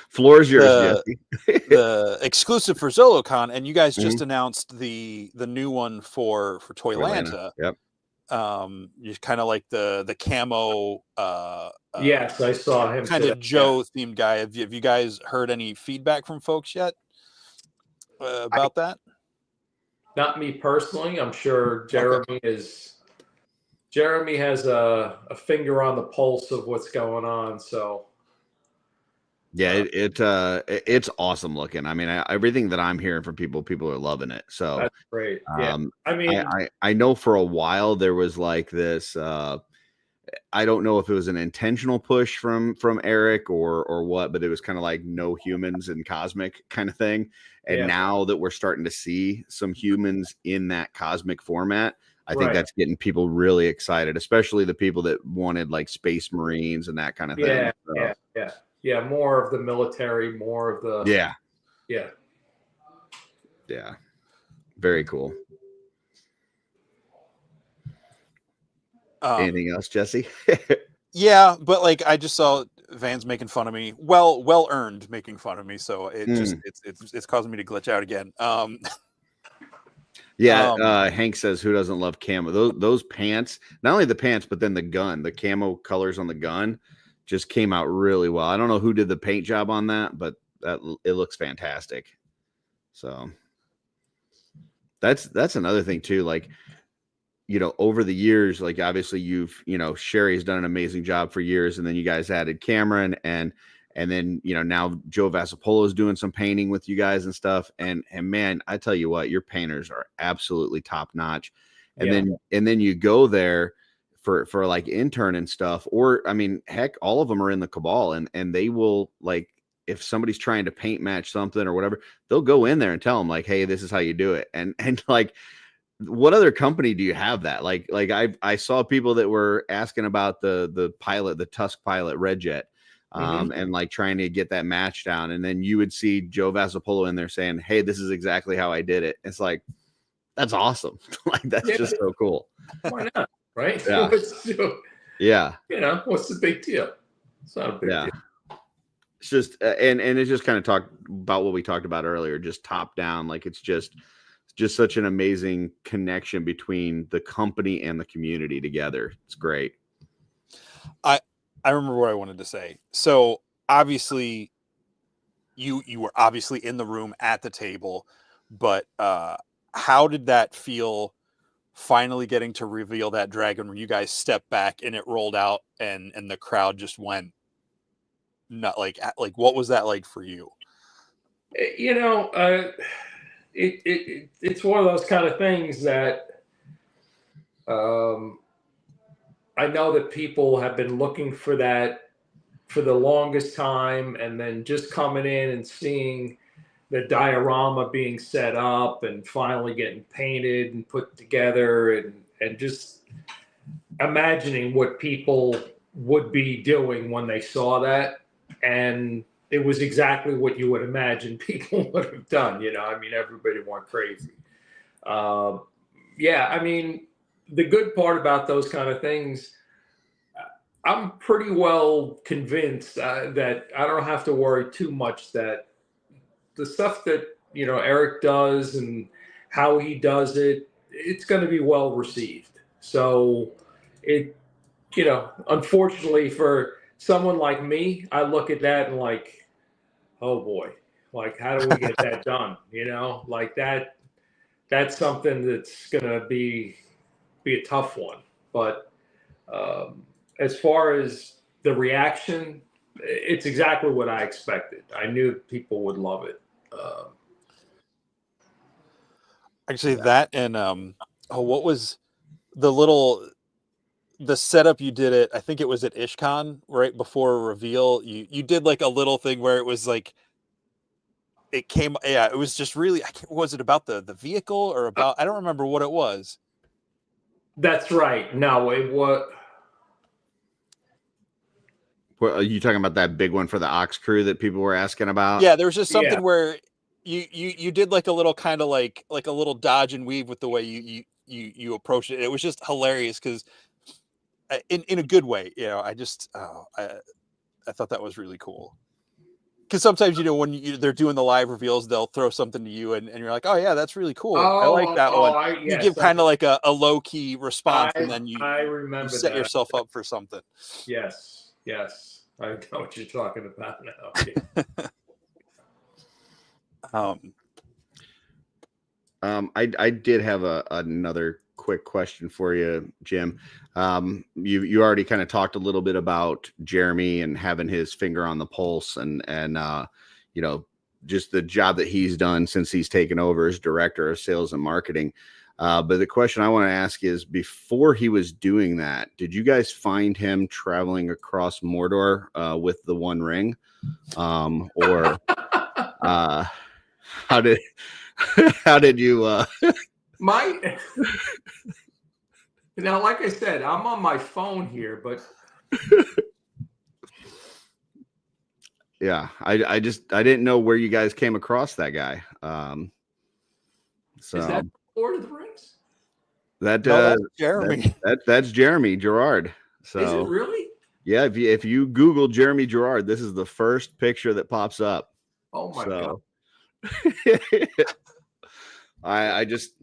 B: floor is yours.
A: The exclusive for ZoloCon, and you guys just announced the new one for Toylanta.
B: Yep.
A: You kind of like the camo.
C: Yes, I saw him.
A: Kind of Joe themed guy. Have you guys heard any feedback from folks yet about that?
C: Not me personally. I'm sure Jeremy is Jeremy has a finger on the pulse of what's going on. So
B: yeah, it's awesome looking. I mean, everything that I'm hearing from people are loving it. So
C: that's great. Yeah. I mean,
B: I know for a while there was like this, I don't know if it was an intentional push from Eric or what, but it was kind of like no humans and cosmic kind of thing. And now that we're starting to see some humans in that cosmic format, I think that's getting people really excited, especially the people that wanted like Space Marines and that kind of thing. So.
C: Yeah. More of the military, more of the
B: yeah. Very cool. Anything else, Jesse?
A: Yeah, but like I just saw Van's making fun of me. Well earned making fun of me. So it just it's causing me to glitch out again.
B: Hank says, who doesn't love camo? Those pants, not only the pants, but then the gun, the camo colors on the gun just came out really well. I don't know who did the paint job on that, but it looks fantastic. So that's another thing too. Like, you know, over the years, like obviously Sherry's done an amazing job for years, and then you guys added Cameron and then, you know, now Joe Vassapolo is doing some painting with you guys and stuff. And man, I tell you what, your painters are absolutely top notch. And then you go there for like intern and stuff, or I mean, heck, all of them are in the Cabal and they will, like, if somebody's trying to paint match something or whatever, they'll go in there and tell them like, hey, this is how you do it. And like, what other company do you have that? Like I saw people that were asking about the pilot, the Tusk pilot Red Jet, and like trying to get that match down. And then you would see Joe Vassapolo in there saying, hey, this is exactly how I did it. It's like, that's awesome. Like, that's just so cool.
C: Why not? Right?
B: Yeah.
C: You know, what's the big deal? It's not a big deal.
B: It's just, and it's just kind of talk about what we talked about earlier, just top down. Like, it's just such an amazing connection between the company and the community together. It's great.
A: I remember what I wanted to say. So obviously you were obviously in the room at the table, but how did that feel finally getting to reveal that dragon when you guys stepped back and it rolled out and the crowd just went not like what was that like for you?
C: You know, it's one of those kind of things that I know that people have been looking for that for the longest time, and then just coming in and seeing the diorama being set up and finally getting painted and put together, and just imagining what people would be doing when they saw that. And it was exactly what you would imagine people would have done. You know, I mean, everybody went crazy. I mean, the good part about those kind of things, I'm pretty well convinced that I don't have to worry too much that the stuff that, you know, Eric does and how he does it, it's going to be well received. So it, you know, unfortunately for someone like me, I look at that and like, oh boy, like, how do we get that done? You know, like that's something that's going to be a tough one. But as far as the reaction, it's exactly what I expected. I knew people would love it.
A: Actually, that and what was the setup you did it? I think it was at IshCon right before a reveal. You did like a little thing where it was like it came. Yeah, it was just really. Was it about the vehicle or about? I don't remember what it was.
C: That's right. No, it was.
B: Well, are you talking about that big one for the Ox crew that people were asking about?
A: Yeah, there was just something where you did like a little kind of like a little dodge and weave with the way you approached it. It was just hilarious because in a good way. You know, I thought that was really cool. Because sometimes, you know, when they're doing the live reveals, they'll throw something to you and you're like, oh yeah, that's really cool. I like that one. You give kind of like a low key response and then you set yourself up for something.
C: Yes. I know what you're talking about now.
B: I did have another quick question for you, Jim. You already kind of talked a little bit about Jeremy and having his finger on the pulse and you know, just the job that he's done since he's taken over as director of sales and marketing. But the question I want to ask is, before he was doing that, did you guys find him traveling across Mordor with the One Ring? Or how did you
C: now, like I said, I'm on my phone here, but
B: yeah, I didn't know where you guys came across that guy. So
C: is that Lord of the Rings?
B: That
A: No, that's Jeremy.
B: That's Jeremy Gerard. So
C: Is it really?
B: Yeah, if you Google Jeremy Gerard, this is the first picture that pops up.
C: Oh my God.
B: I just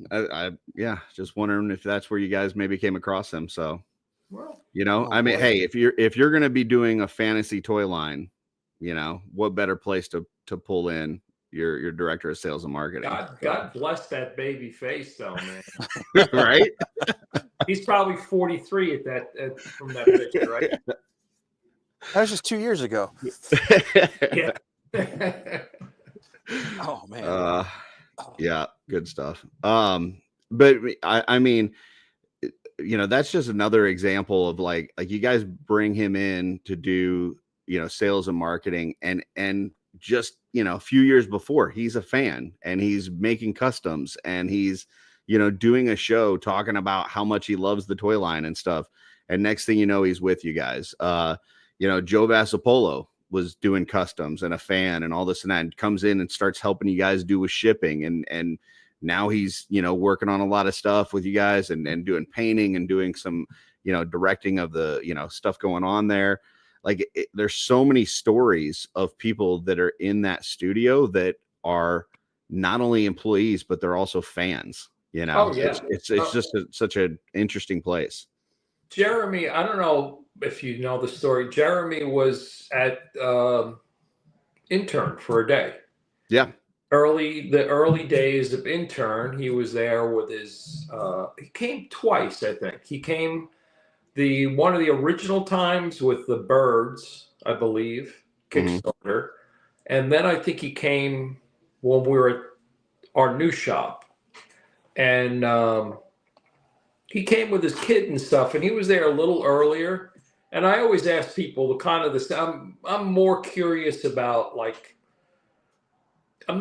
B: wondering if that's where you guys maybe came across him. So,
C: well,
B: you know, I mean,
A: boy.
B: hey, if you're going to be doing a fantasy toy line, you know, what better place to pull in your director of sales and marketing?
C: God bless that baby face, though, man.
B: Right?
C: He's probably 43 from that picture, right?
A: That was just 2 years ago.
C: Yeah.
A: Oh man.
B: Yeah, good stuff. But I mean, you know, that's just another example of like you guys bring him in to do, you know, sales and marketing, and just, you know, a few years before, he's a fan and he's making customs and he's, you know, doing a show talking about how much he loves the toy line and stuff. And next thing you know, he's with you guys. You know, Joe Vassapolo was doing customs and a fan and all this and that, and comes in and starts helping you guys do with shipping. And now he's, you know, working on a lot of stuff with you guys and doing painting and doing some, you know, directing of the, you know, stuff going on there. Like there's so many stories of people that are in that studio that are not only employees, but they're also fans, you know.
C: Oh, yeah.
B: It's just such an interesting place.
C: Jeremy, I don't know if you know the story. Jeremy was at intern for a day.
B: Yeah.
C: The early days of intern, he was there with his he came twice, I think. He came one of the original times with the Birds, I believe, Kickstarter. And then I think he came when we were at our new shop. And he came with his kid and stuff, and he was there a little earlier. And I always ask people the kind of this. I'm more curious about, like, I'm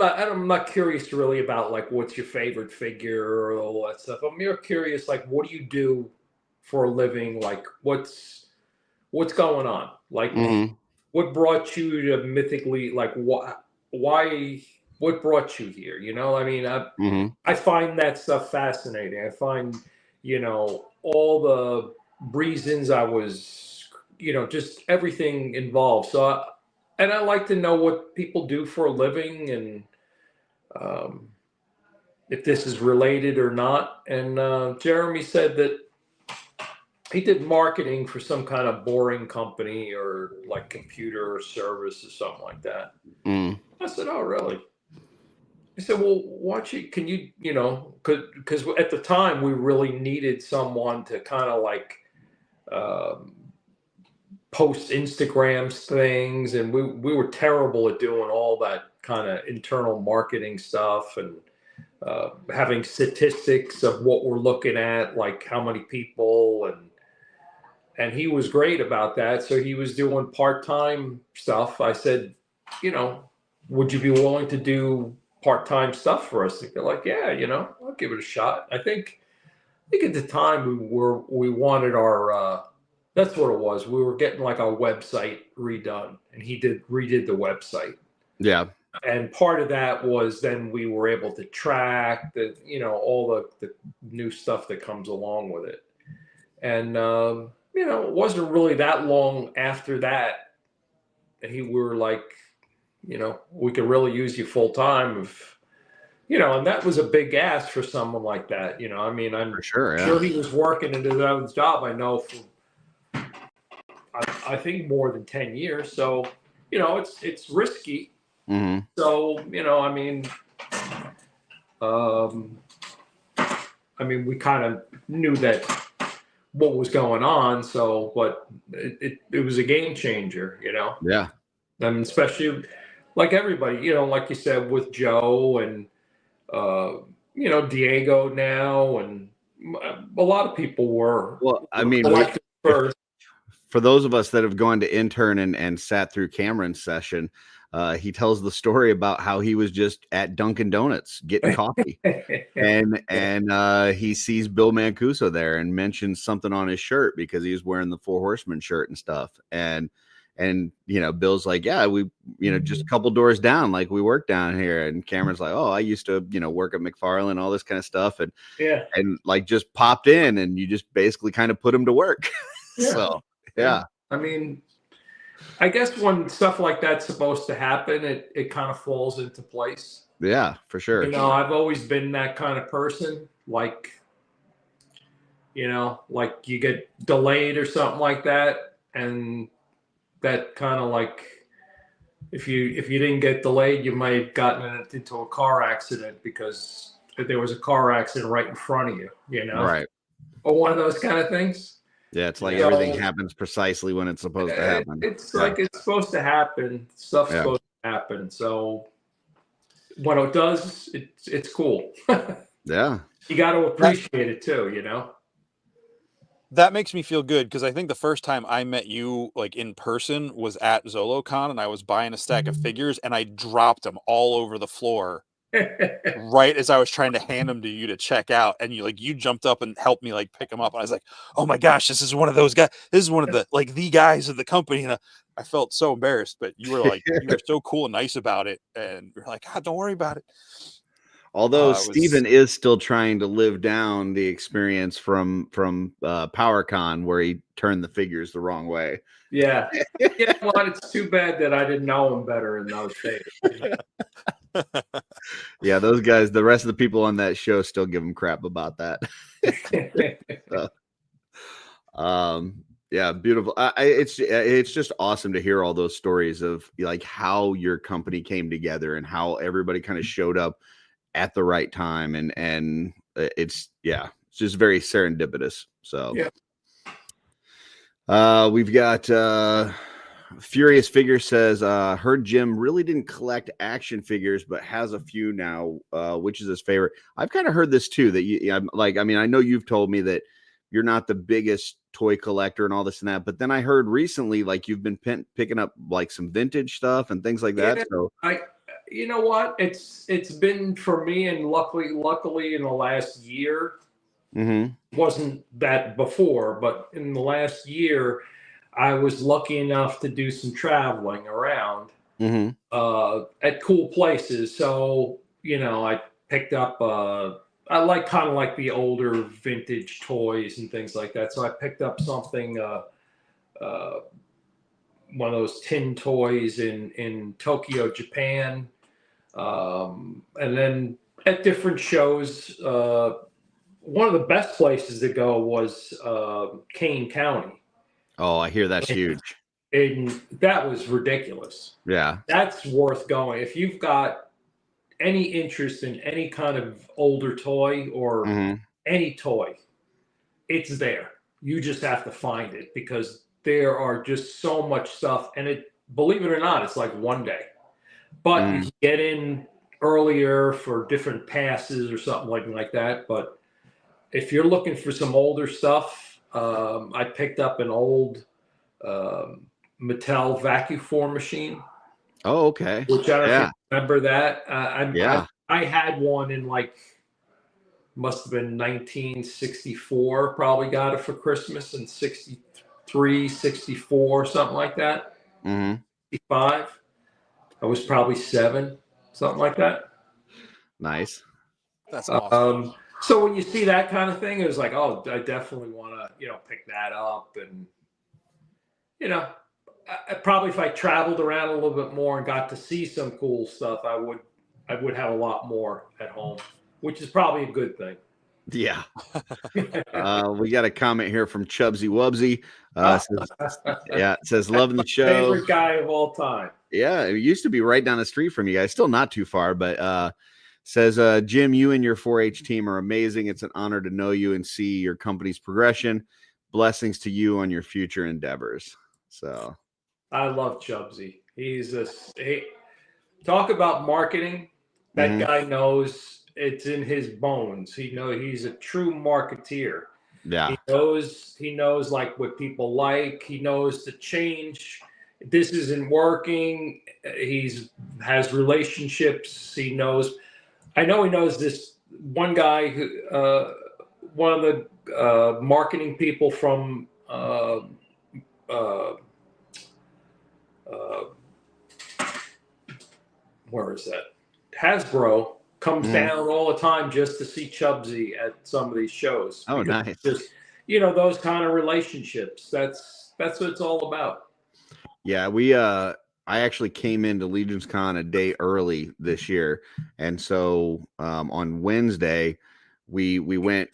C: not curious really about like what's your favorite figure or all that stuff. I'm more curious, like, what do you do for a living? Like, what's going on? Like, what brought you to Mythically? Like, why? What brought you here? You know, I mean, I find that stuff fascinating. I find, you know, all the reasons I was, you know, just everything involved. So, and I like to know what people do for a living and if this is related or not. And Jeremy said that he did marketing for some kind of boring company or like computer or service or something like that. I said, oh, really? He said, well, can you, you know, because at the time we really needed someone to kind of like post Instagram things. And we were terrible at doing all that kind of internal marketing stuff and having statistics of what we're looking at, like how many people. And he was great about that. So he was doing part-time stuff. I said, you know, would you be willing to do part-time stuff for us? They're like, yeah, you know, I'll give it a shot. I think at the time we wanted our that's what it was. We were getting like our website redone, and he redid the website.
B: Yeah.
C: And part of that was then we were able to track the, you know, all the new stuff that comes along with it. And you know, it wasn't really that long after that we were like, you know, we could really use you full time if, you know, and that was a big ask for someone like that. You know, I mean, I'm
B: sure
C: he was working into his job. I know for, I think more than 10 years. So, you know, it's risky. So, you know, I mean, I mean, we kind of knew that what was going on. So, but it was a game changer, you know?
B: Yeah.
C: I mean, especially like everybody, you know, like you said, with Joe and, you know, Diego now, and a lot of people were.
B: Well, I mean,
C: first.
B: For those of us that have gone to intern and sat through Cameron's session, he tells the story about how he was just at Dunkin' Donuts getting coffee, and he sees Bill Mancuso there and mentions something on his shirt because he was wearing the Four Horsemen shirt and stuff. And you know, Bill's like, yeah, we, you know, just a couple doors down, like we work down here. And Cameron's like, oh, I used to, you know, work at McFarland, all this kind of stuff, and like just popped in, and you just basically kind of put him to work. So yeah.
C: I mean, I guess when stuff like that's supposed to happen, it kind of falls into place.
B: Yeah, for sure.
C: You know, I've always been that kind of person. Like, you know, like you get delayed or something like that, and that kind of like, if you didn't get delayed, you might have gotten into a car accident because there was a car accident right in front of you. You know,
B: right?
C: Or one of those kind of things.
B: Yeah, it's like everything happens precisely when it's supposed to happen.
C: It's like it's supposed to happen. Stuff's supposed to happen. So when it does, it's cool.
B: Yeah.
C: You got to appreciate it too, you know?
A: That makes me feel good because I think the first time I met you like in person was at ZoloCon, and I was buying a stack of figures and I dropped them all over the floor right as I was trying to hand them to you to check out, and you jumped up and helped me like pick them up, and I was like, oh my gosh, this is one of those guys, this is one of the guys of the company, and I felt so embarrassed, but you were like, you were so cool and nice about it, and you're like, don't worry about it.
B: Although Steven is still trying to live down the experience from PowerCon where he turned the figures the wrong way.
C: Yeah. You know what? It's too bad that I didn't know him better in those days.
B: Yeah, those guys, the rest of the people on that show still give him crap about that. Yeah, beautiful. It's just awesome to hear all those stories of like how your company came together and how everybody kind of showed up at the right time, and it's just very serendipitous. So we've got Furious Figure says, heard Jim really didn't collect action figures, but has a few now. Which is his favorite? I've kind of heard this too, that I know you've told me that you're not the biggest toy collector and all this and that, but then I heard recently, like you've been picking up like some vintage stuff and things like that. So
C: you know what? It's been for me, and luckily in the last year, wasn't that before, but in the last year, I was lucky enough to do some traveling around at cool places. So, you know, I picked up, I like kind of like the older vintage toys and things like that. So I picked up something, one of those tin toys in Tokyo, Japan. And then at different shows, one of the best places to go was Kane County.
B: Oh, I hear that's huge.
C: And that was ridiculous.
B: Yeah.
C: That's worth going. If you've got any interest in any kind of older toy or any toy, it's there. You just have to find it because there are just so much stuff. And believe it or not, it's like one day. But you can get in earlier for different passes or something like that. But if you're looking for some older stuff, I picked up an old Mattel vacuum form machine.
B: Oh, okay.
C: Which I don't know if you remember that. I had one in must have been 1964. Probably got it for Christmas in 63, 64, something like that. 65. I was probably 7, something like that.
B: Nice.
A: That's awesome.
C: So when you see that kind of thing, it was like, oh, I definitely want to, pick that up. And, probably if I traveled around a little bit more and got to see some cool stuff, I would have a lot more at home, which is probably a good thing.
B: Yeah. We got a comment here from Chubsy Wubsy. It says loving the show.
C: Favorite guy of all time.
B: Yeah, it used to be right down the street from you guys. Still not too far, but Says, Jim, you and your 4-H team are amazing. It's an honor to know you and see your company's progression. Blessings to you on your future endeavors. So
C: I love Chubsy. Talk about marketing. That guy knows, it's in his bones. He's a true marketeer.
B: yeah,
C: He knows like what people like. He knows to change. This isn't working. Has relationships. I know he knows this one guy who, one of the marketing people from where is that? Hasbro comes down all the time just to see Chubsy at some of these shows.
B: Oh, nice.
C: Just, those kind of relationships. That's what it's all about.
B: Yeah, I actually came into Legion's Con a day early this year, and so on Wednesday we went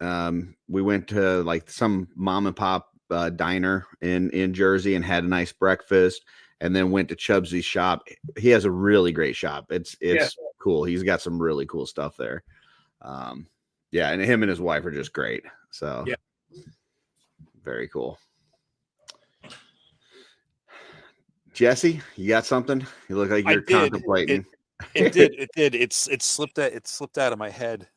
B: to like some mom and pop diner in Jersey and had a nice breakfast, and then went to Chubsy's shop. He has a really great shop. It's cool. He's got some really cool stuff there. Yeah, and him and his wife are just great. So
C: yeah,
B: very cool. Jesse, you got something? You look like you're contemplating.
A: It did. It slipped out of my head.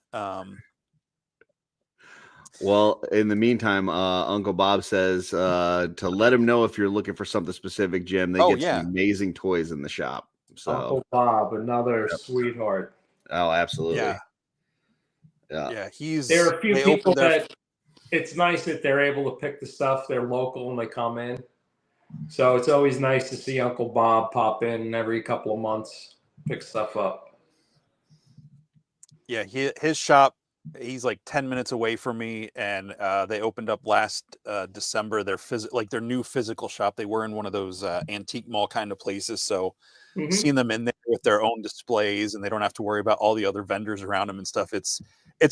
B: Well, in the meantime, Uncle Bob says to let him know if you're looking for something specific, Jim. They get some amazing toys in the shop. So
C: Uncle Bob, another sweetheart.
B: Oh, absolutely.
A: Yeah.
C: There are a few people that it's nice that they're able to pick the stuff. They're local and they come in. So it's always nice to see Uncle Bob pop in every couple of months, pick stuff up.
A: Yeah, his shop, he's like 10 minutes away from me, and they opened up last December their new physical shop. They were in one of those antique mall kind of places, so seeing them in there with their own displays, and they don't have to worry about all the other vendors around them and stuff. It's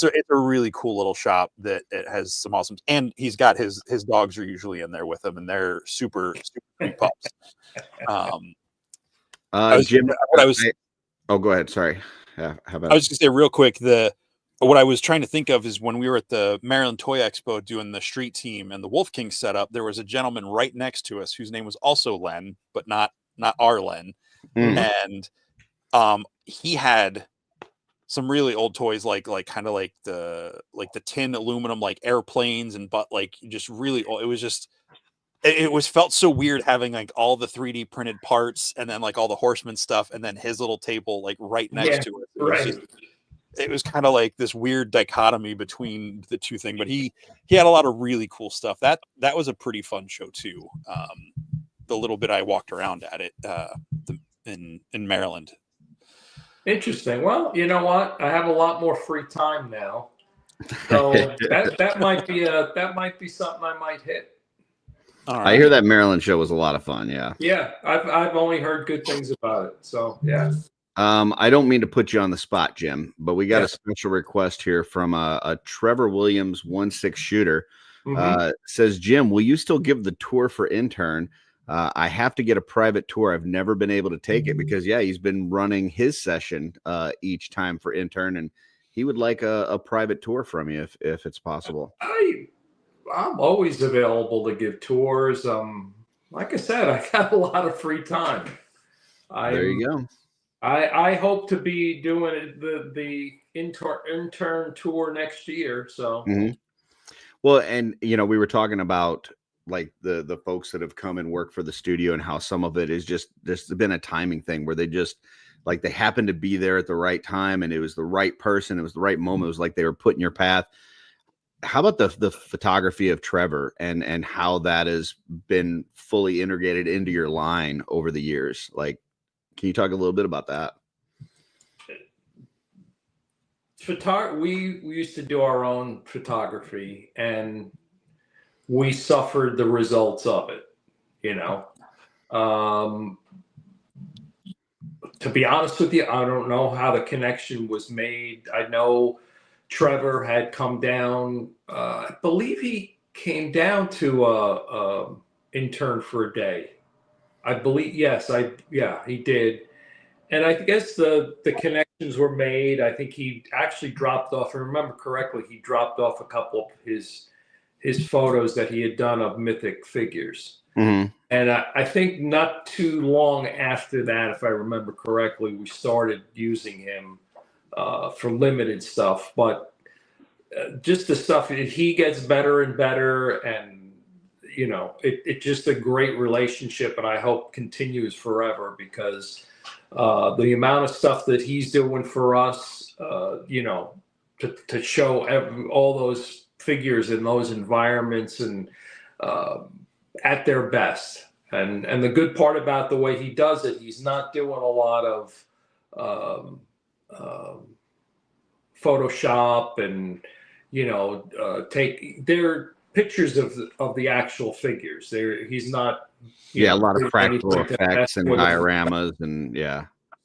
A: a really cool little shop that it has some awesome, and he's got his dogs are usually in there with him, and they're super sweet pups.
B: Jim, go ahead. Sorry. Yeah, how about
A: I was just gonna say real quick, what I was trying to think of is when we were at the Maryland Toy Expo doing the street team and the Wolf King setup, there was a gentleman right next to us whose name was also Len, but not our Len. And he had some really old toys like kind of like the tin aluminum like airplanes and just really old. It was felt so weird having like all the 3D printed parts and then like all the Horseman stuff and then his little table like right next to it. It was kind of like this weird dichotomy between the two things, but he had a lot of really cool stuff. That was a pretty fun show too. The little bit I walked around at it in Maryland.
C: Interesting. Well, you know what? I have a lot more free time now, so that might be something I might hit.
B: Right. I hear that Maryland show was a lot of fun. Yeah.
C: Yeah, I've only heard good things about it. So yeah.
B: I don't mean to put you on the spot, Jim, but we got a special request here from a Trevor Williams 1.6 shooter. Says, Jim, will you still give the tour for intern? I have to get a private tour. I've never been able to take it because he's been running his session each time for intern, and he would like a private tour from you if it's possible.
C: I'm always available to give tours. Like I said, I got a lot of free time.
B: There you go.
C: I hope to be doing the intern tour next year. So,
B: well, and we were talking about like the folks that have come and worked for the studio and how some of it is just there's been a timing thing where they just like they happened to be there at the right time and it was the right person, it was the right moment, it was like they were put in your path. How about the photography of Trevor and how that has been fully integrated into your line over the years? Like, can you talk a little bit about that?
C: We used to do our own photography and we suffered the results of it, to be honest with you, I don't know how the connection was made. I know Trevor had come down. I believe he came down to intern for a day. I believe, he did. And I guess the connections were made. I think he actually dropped off, if I remember correctly, he dropped off a couple of his photos that he had done of mythic figures.
B: Mm-hmm.
C: And I think not too long after that, if I remember correctly, we started using him for limited stuff. But just the stuff, he gets better and better. And, you know, it's just a great relationship. And I hope continues forever, because the amount of stuff that he's doing for us, you know, to show all those figures in those environments and at their best. And the good part about the way he does it, he's not doing a lot of Photoshop and, you know, take their pictures of the actual figures. He's not,
B: a lot of practical effects and dioramas, and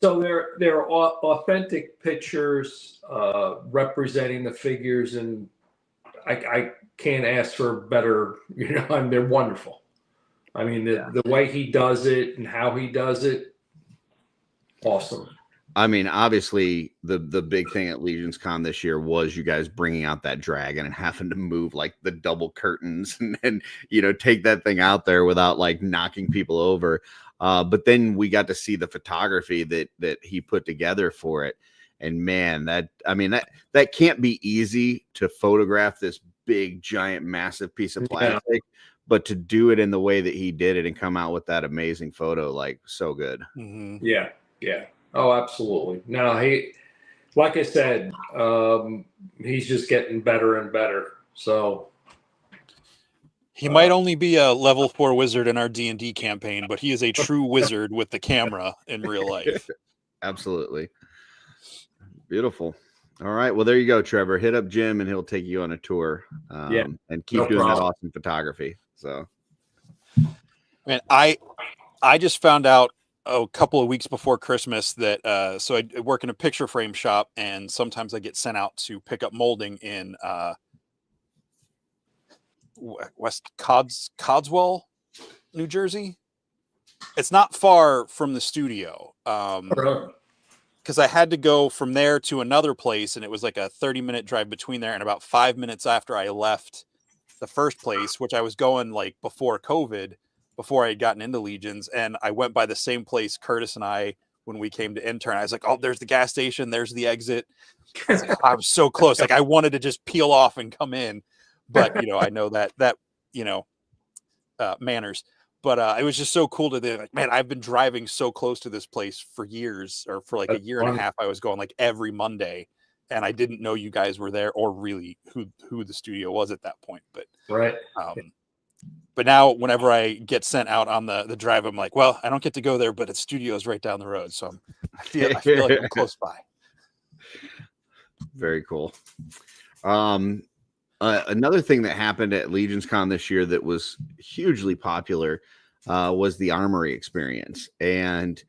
C: So they're authentic pictures representing the figures, and I can't ask for better. You know, and they're wonderful. I mean, the way he does it and how he does it, awesome.
B: I mean, obviously, the big thing at Legions Con this year was you guys bringing out that dragon and having to move like the double curtains and you know, take that thing out there without like knocking people over. But then we got to see the photography that he put together for it. And man, that can't be easy to photograph this big, giant, massive piece of plastic, but to do it in the way that he did it and come out with that amazing photo, like, so good.
A: Mm-hmm.
C: Yeah. Oh, absolutely. No, like I said, he's just getting better and better. So
A: he might only be a level 4 wizard in our D&D campaign, but he is a true wizard with the camera in real life.
B: Absolutely. Beautiful. All right. Well, there you go, Trevor. Hit up Jim and he'll take you on a tour. And keep doing that awesome photography. So,
A: man, I just found out a couple of weeks before Christmas that so I work in a picture frame shop, and sometimes I get sent out to pick up molding in West Codswell, New Jersey. It's not far from the studio. Because I had to go from there to another place, and it was like a 30-minute drive between there. And about 5 minutes after I left the first place, which I was going like before COVID, before I had gotten into Legions, and I went by the same place Curtis and I, when we came to intern, I was like, oh, there's the gas station, there's the exit. I was so close. Like, I wanted to just peel off and come in, but you know, I know that you know, manners. But it was just so cool to be like, man, I've been driving so close to this place for years, or for like a year and a half. I was going like every Monday, and I didn't know you guys were there, or really who the studio was at that point. But
C: right.
A: But now whenever I get sent out on the drive, I'm like, well, I don't get to go there, but its studio is right down the road. So I feel like I'm close by.
B: Very cool. Another thing that happened at Legions Con this year that was hugely popular was the Armory experience, and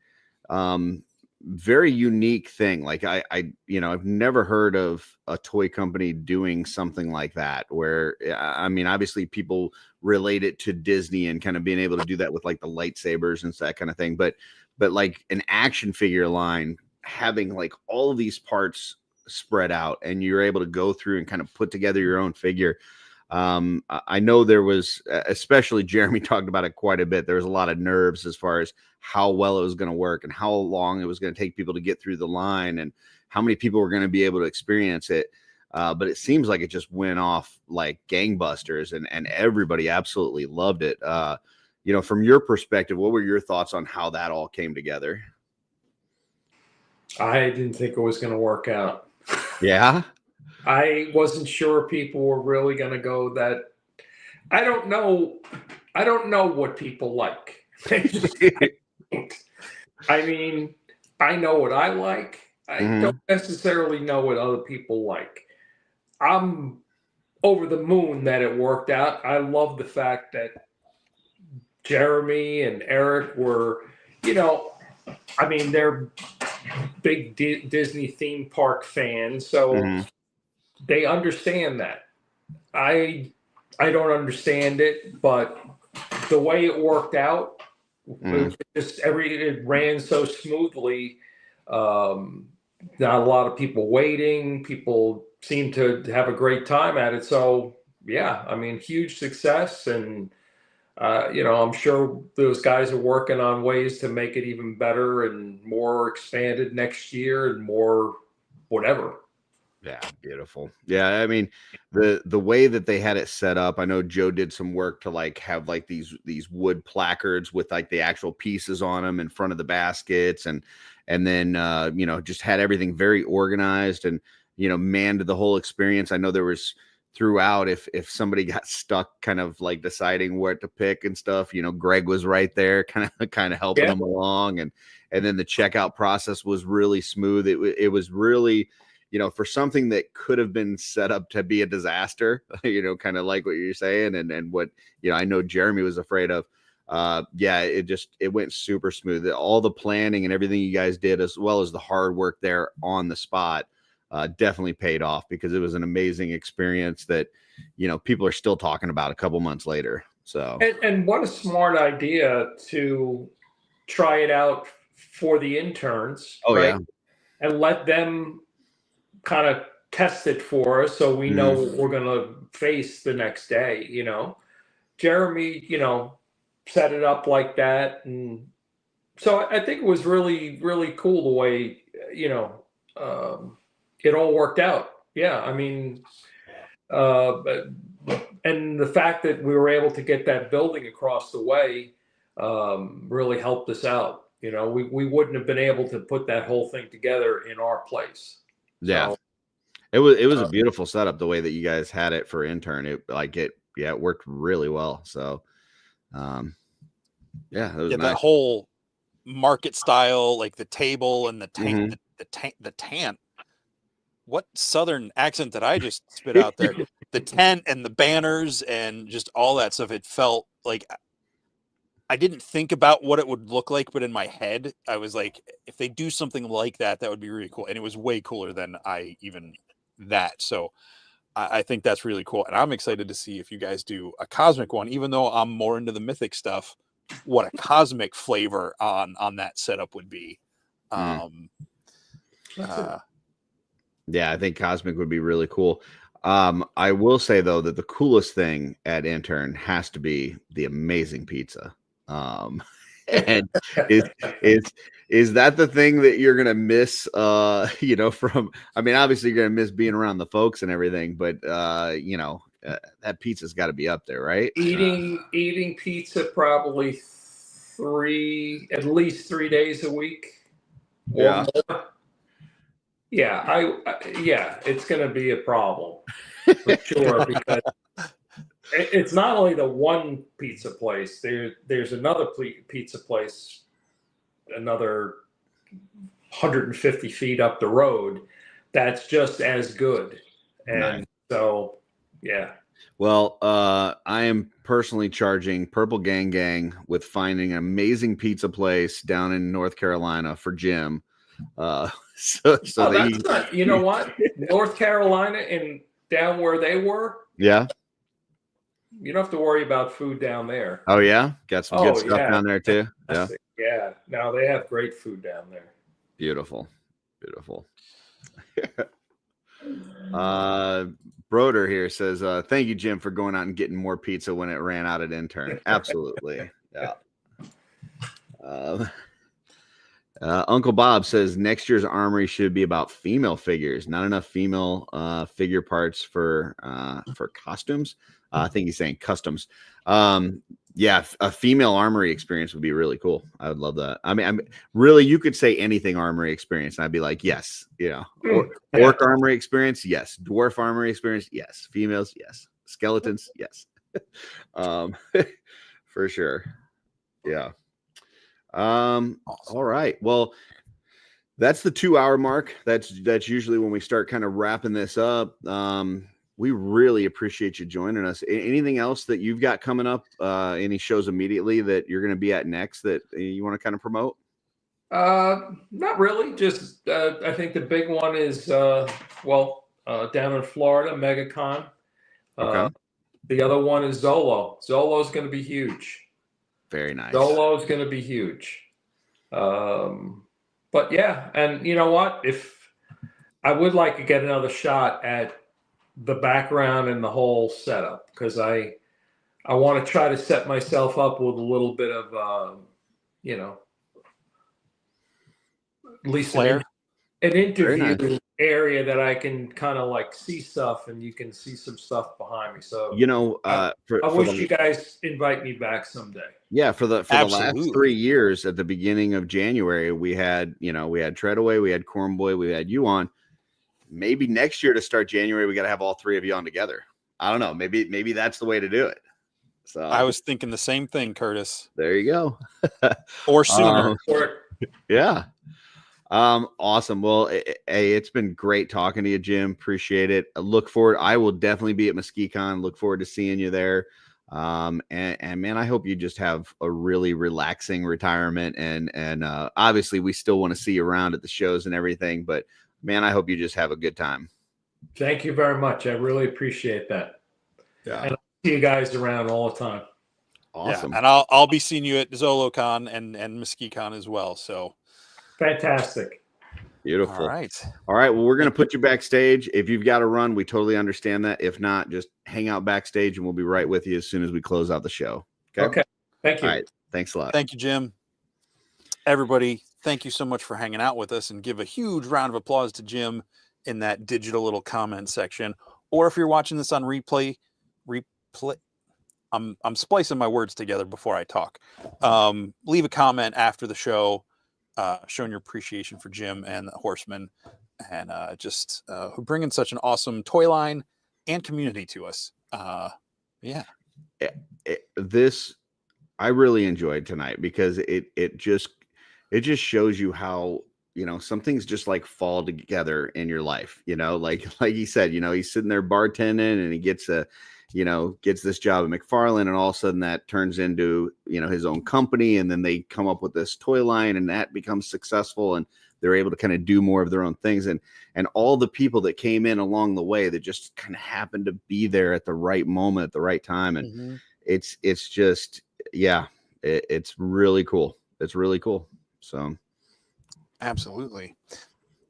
B: very unique thing. Like I you know, I've never heard of a toy company doing something like that, where, I mean, obviously people relate it to Disney and kind of being able to do that with like the lightsabers and that kind of thing. But like an action figure line, having like all of these parts spread out, and you're able to go through and kind of put together your own figure. I know there was, especially Jeremy talked about it quite a bit. There was a lot of nerves as far as how well it was going to work and how long it was going to take people to get through the line and how many people were going to be able to experience it. But it seems like it just went off like gangbusters, and everybody absolutely loved it. You know, from your perspective, what were your thoughts on how that all came together?
C: I didn't think it was going to work out.
B: Yeah.
C: I wasn't sure people were really going to go that. I don't know what people like. I mean, I know what I like. I don't necessarily know what other people like. I'm over the moon that it worked out. I love the fact that Jeremy and Eric were, you know, I mean, they're big Disney theme park fans, so they understand that. I don't understand it, but the way it worked out, it ran so smoothly. Not a lot of people waiting. People seem to have a great time at it. So yeah, I mean, huge success. And I'm sure those guys are working on ways to make it even better and more expanded next year and more whatever.
B: Yeah, beautiful. Yeah, I mean, the way that they had it set up, I know Joe did some work to like have like these wood placards with like the actual pieces on them in front of the baskets, and then just had everything very organized and manned the whole experience. I know there was throughout, if somebody got stuck kind of like deciding what to pick and stuff, Greg was right there kind of helping them along, and then the checkout process was really smooth. It was really, for something that could have been set up to be a disaster, kind of like what you're saying, and what, I know Jeremy was afraid of. It went super smooth. All the planning and everything you guys did, as well as the hard work there on the spot, definitely paid off, because it was an amazing experience that, people are still talking about a couple months later. So,
C: and what a smart idea to try it out for the interns.
B: Oh,
C: right?
B: yeah.
C: And let them kind of test it for us, so we know what we're going to face the next day. Jeremy, set it up like that. And so I think it was really, really cool the way, it all worked out. Yeah. I mean, and the fact that we were able to get that building across the way really helped us out. We wouldn't have been able to put that whole thing together in our place.
B: Yeah.
C: So,
B: it was a beautiful setup the way that you guys had it for intern. It worked really well. So, it was nice.
A: That whole market style, like the table and the tank, the tent. What Southern accent did I just spit out there? The tent and the banners and just all that stuff. It felt like I didn't think about what it would look like, but in my head, I was like, if they do something like that, that would be really cool. And it was way cooler than that. So I think that's really cool. And I'm excited to see if you guys do a cosmic one, even though I'm more into the mythic stuff, what a cosmic flavor on that setup would be.
B: Yeah, I think cosmic would be really cool. I will say though that the coolest thing at intern has to be the amazing pizza. And is that the thing that you're gonna miss? From, I mean, obviously you're gonna miss being around the folks and everything, but that pizza's got to be up there, right?
C: Eating pizza probably at least 3 days a week. Or more. Yeah, it's going to be a problem for sure, because it's not only the one pizza place. There's another pizza place, another 150 feet up the road, that's just as good. And nice. So, yeah.
B: Well, I am personally charging Purple Gang with finding an amazing pizza place down in North Carolina for Jim. That's
C: not, you know what? North Carolina and down where they were.
B: Yeah.
C: You don't have to worry about food down there.
B: Oh yeah, got some good stuff down there too. Yeah.
C: Yeah. Now they have great food down there.
B: Beautiful. Broder here says, thank you, Jim, for going out and getting more pizza when it ran out at intern. Absolutely. Yeah. Uncle Bob says next year's Armory should be about female figures. Not enough female figure parts for costumes. I think he's saying customs. Yeah, a female Armory experience would be really cool. I would love that. I mean, really, you could say anything Armory experience, and I'd be like, yes. Orc Armory experience, yes. Dwarf Armory experience, yes. Females, yes. Skeletons, yes. For sure. Yeah. Awesome. All right. Well, that's the 2-hour mark. That's usually when we start kind of wrapping this up. We really appreciate you joining us. Anything else that you've got coming up? Any shows immediately that you're going to be at next that you want to kind of promote?
C: Not really. Just I think the big one is down in Florida, MegaCon.
B: Okay.
C: The other one is Zolo. Zolo is going to be huge.
B: Very nice.
C: Zolo is going to be huge. But But yeah, and you know what? If I would like to get another shot at the background and the whole setup, because I want to try to set myself up with a little bit of you know, at least
A: Flair.
C: an interview
B: nice.
C: area that I can kind of like see stuff, and you can see some stuff behind me. So
B: You know,
C: I wish you guys invite me back someday.
B: Yeah, for the
A: Absolutely.
B: last 3 years, at the beginning of January, we had Treadaway, we had Cornboy, we had you on. Maybe next year to start January, we got to have all three of you on together. I don't know. Maybe that's the way to do it. So
A: I was thinking the same thing, Curtis.
B: there you go.
A: Or sooner.
B: Yeah. Awesome. Well, hey, it's been great talking to you, Jim. Appreciate it. I look forward. I will definitely be at MesquiCon. Look forward to seeing you there. And man, I hope you just have a really relaxing retirement. And obviously we still want to see you around at the shows and everything, but man, I hope you just have a good time.
C: Thank you very much. I really appreciate that.
B: Yeah.
C: And I'll see you guys around all the time.
B: Awesome.
A: Yeah, and I'll be seeing you at ZoloCon and MesquiCon as well. So
C: fantastic.
B: Beautiful.
A: All right.
B: Well, we're going to put you backstage. If you've got to run, we totally understand that. If not, just hang out backstage and we'll be right with you as soon as we close out the show.
C: Okay. Thank you.
B: All right. Thanks a lot.
A: Thank you, Jim. Everybody, thank you so much for hanging out with us, and give a huge round of applause to Jim in that digital little comment section. Or if you're watching this on replay, I'm splicing my words together before I talk. Leave a comment after the show, showing your appreciation for Jim and the Horsemen, and just bringing such an awesome toy line and community to us. Yeah.
B: This I really enjoyed tonight, because it just shows you how, some things just like fall together in your life, like he said, he's sitting there bartending and he gets this job at McFarland, and all of a sudden that turns into, his own company. And then they come up with this toy line and that becomes successful, and they're able to kind of do more of their own things. And all the people that came in along the way that just kind of happened to be there at the right moment, at the right time. And it's just, yeah, it's really cool. It's really cool. So.
A: Absolutely.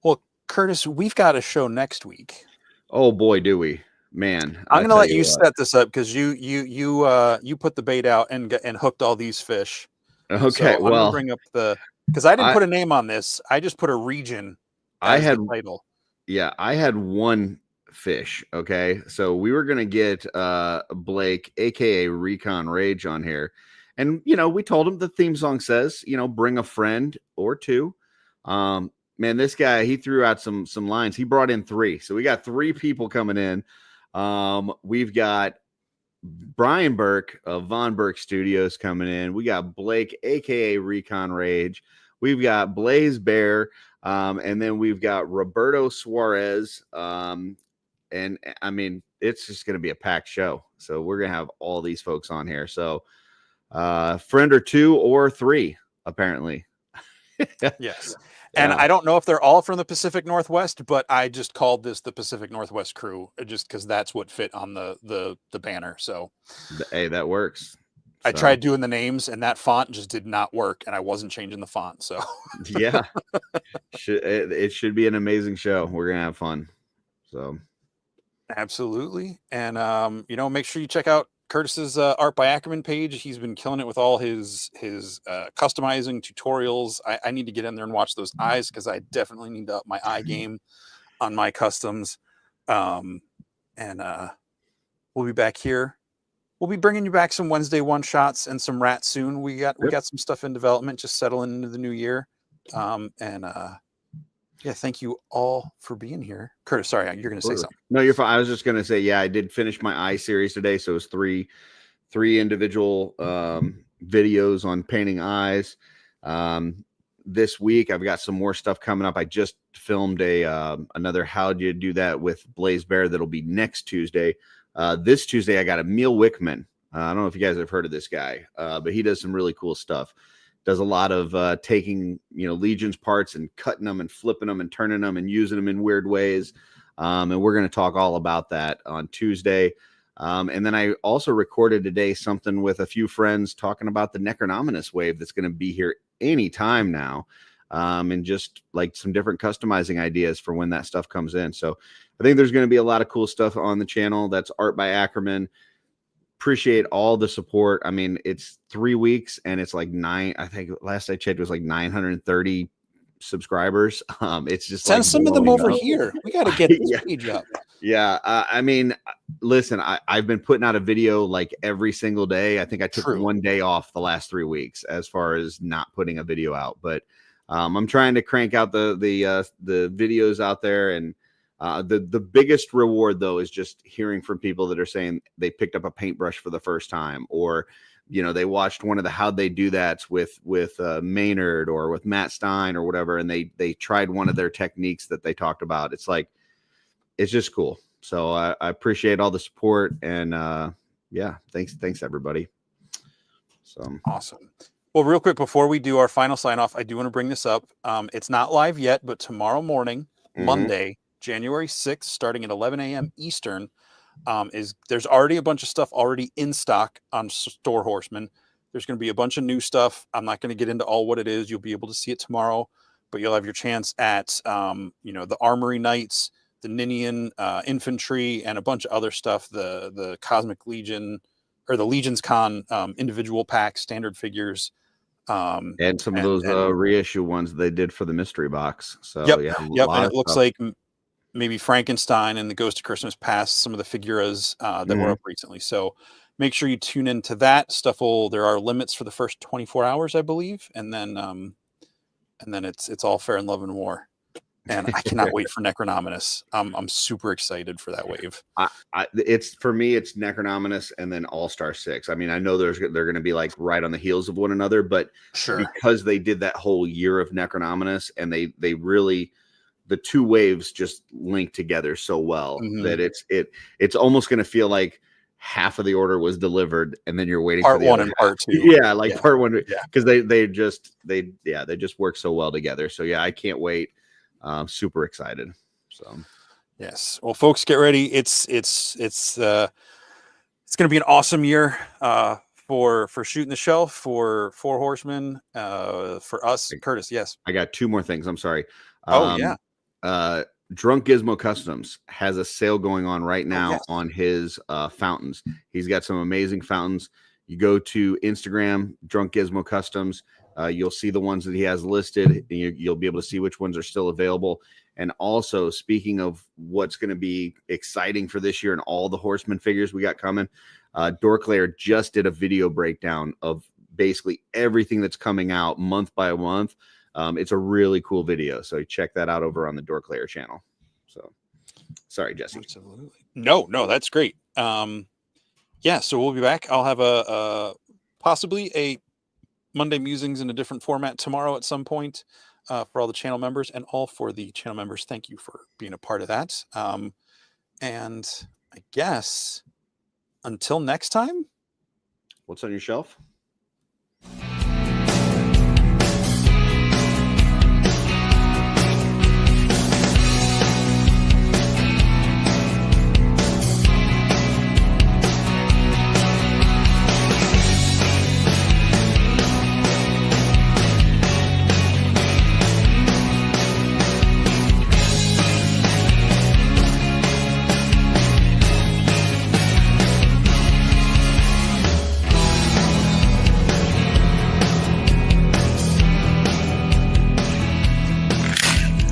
A: Well, Curtis, we've got a show next week.
B: Oh boy, do we, man.
A: I'm going to let you set this up, because you put the bait out and hooked all these fish.
B: Okay.
A: So I'm
B: well,
A: gonna bring up because I didn't put a name on this. I just put a region.
B: I had
A: the title. Yeah,
B: I had one fish. Okay. So we were going to get Blake, AKA Recon Rage, on here. And, we told him the theme song says, bring a friend or two. Man, this guy, he threw out some lines. He brought in 3. So we got 3 people coming in. We've got Brian Burke of Von Burke Studios coming in. We got Blake, AKA Recon Rage. We've got Blaze Bear. And then we've got Roberto Suarez. And I mean, it's just going to be a packed show. So we're going to have all these folks on here. So friend or 2 or 3, apparently.
A: Yes. And I don't know if they're all from the Pacific Northwest, but I just called this the Pacific Northwest crew, just because that's what fit on the banner. So
B: hey, that works.
A: I tried doing the names, and that font just did not work, and I wasn't changing the font. So
B: yeah, it should be an amazing show. We're gonna have fun. So
A: absolutely. And make sure you check out Curtis's Art by Akerman page. He's been killing it with all his customizing tutorials. I need to get in there and watch those eyes, because I definitely need to up my eye game on my customs. And we'll be back here. We'll be bringing you back some Wednesday one shots and some rats soon. We got some stuff in development, just settling into the new year. Yeah, thank you all for being here. Curtis, sorry, you're going to say something.
B: No, you're fine. I was just going to say, yeah, I did finish my eye series today. So it was three individual videos on painting eyes. This week, I've got some more stuff coming up. I just filmed another How Do You Do That with Blaze Bear that'll be next Tuesday. This Tuesday, I got Emil Wickman. I don't know if you guys have heard of this guy, but he does some really cool stuff. Does a lot of taking, Legion's parts and cutting them and flipping them and turning them and using them in weird ways. And we're going to talk all about that on Tuesday. And then I also recorded today something with a few friends talking about the Necronominous wave that's going to be here anytime now. and just like some different customizing ideas for when that stuff comes in. So I think there's going to be a lot of cool stuff on the channel. That's art by Akerman. Appreciate all the support. I mean, it's 3 weeks and it's like I think last I checked, it was like 930 subscribers. It's just
A: send
B: like
A: some of them over here. We got to get this
B: yeah.
A: page up.
B: Yeah. I mean, listen, I've been putting out a video like every single day. I think I took 1 day off the last 3 weeks as far as not putting a video out, but I'm trying to crank out the videos out there. And the biggest reward though is just hearing from people that are saying they picked up a paintbrush for the first time, or they watched one of the How'd They Do That's with Maynard or with Matt Stein or whatever, and they tried one of their techniques that they talked about. It's like, it's just cool. So I appreciate all the support, and yeah, thanks everybody. So
A: awesome. Well, real quick before we do our final sign off, I do want to bring this up. It's not live yet, but tomorrow morning, Monday, January 6th, starting at 11 a.m. Eastern, there's already a bunch of stuff already in stock on Four Horsemen. There's going to be a bunch of new stuff. I'm not going to get into all what it is. You'll be able to see it tomorrow, but you'll have your chance at, the Armory Knights, the Ninian Infantry, and a bunch of other stuff. The Cosmic Legion or the Legion's Con individual packs, standard figures.
B: And some of those reissue ones they did for the mystery box. So
A: yep. And it looks like maybe Frankenstein and the Ghost of Christmas Past, some of the figuras that were up recently. So make sure you tune into that stuff. There are limits for the first 24 hours, I believe, and then it's all fair in love and war. And I cannot wait for Necronominus. I'm super excited for that wave.
B: For me, it's Necronominus and then All-Star 6. I mean, I know they're going to be like right on the heels of one another, but because they did that whole year of Necronominus, and they really, the two waves just link together so well that it's almost going to feel like half of the order was delivered, and then you're waiting
A: part
B: for the
A: one
B: other
A: and part two.
B: Yeah, part one, because they just work so well together. So yeah, I can't wait. Super excited. So
A: yes. Well, folks, get ready. It's going to be an awesome year for Shooting the Shelf, for Four Horsemen, for us. Curtis, yes.
B: I got 2 more things. I'm sorry. Drunk Gizmo Customs has a sale going on right now on his fountains. He's got some amazing fountains. You go to Instagram, Drunk Gizmo Customs. You'll see the ones that he has listed. You'll be able to see which ones are still available. And also, speaking of what's going to be exciting for this year and all the Horseman figures we got coming, Dorklayer just did a video breakdown of basically everything that's coming out month by month. It's a really cool video. So check that out over on the Dorklayer channel. So sorry, Jesse.
A: Absolutely. No, that's great. Yeah, so we'll be back. I'll have possibly a Monday Musings in a different format tomorrow at some point for all the channel members, and all for the channel members. Thank you for being a part of that. And I guess until next time.
B: What's on your shelf?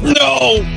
A: No!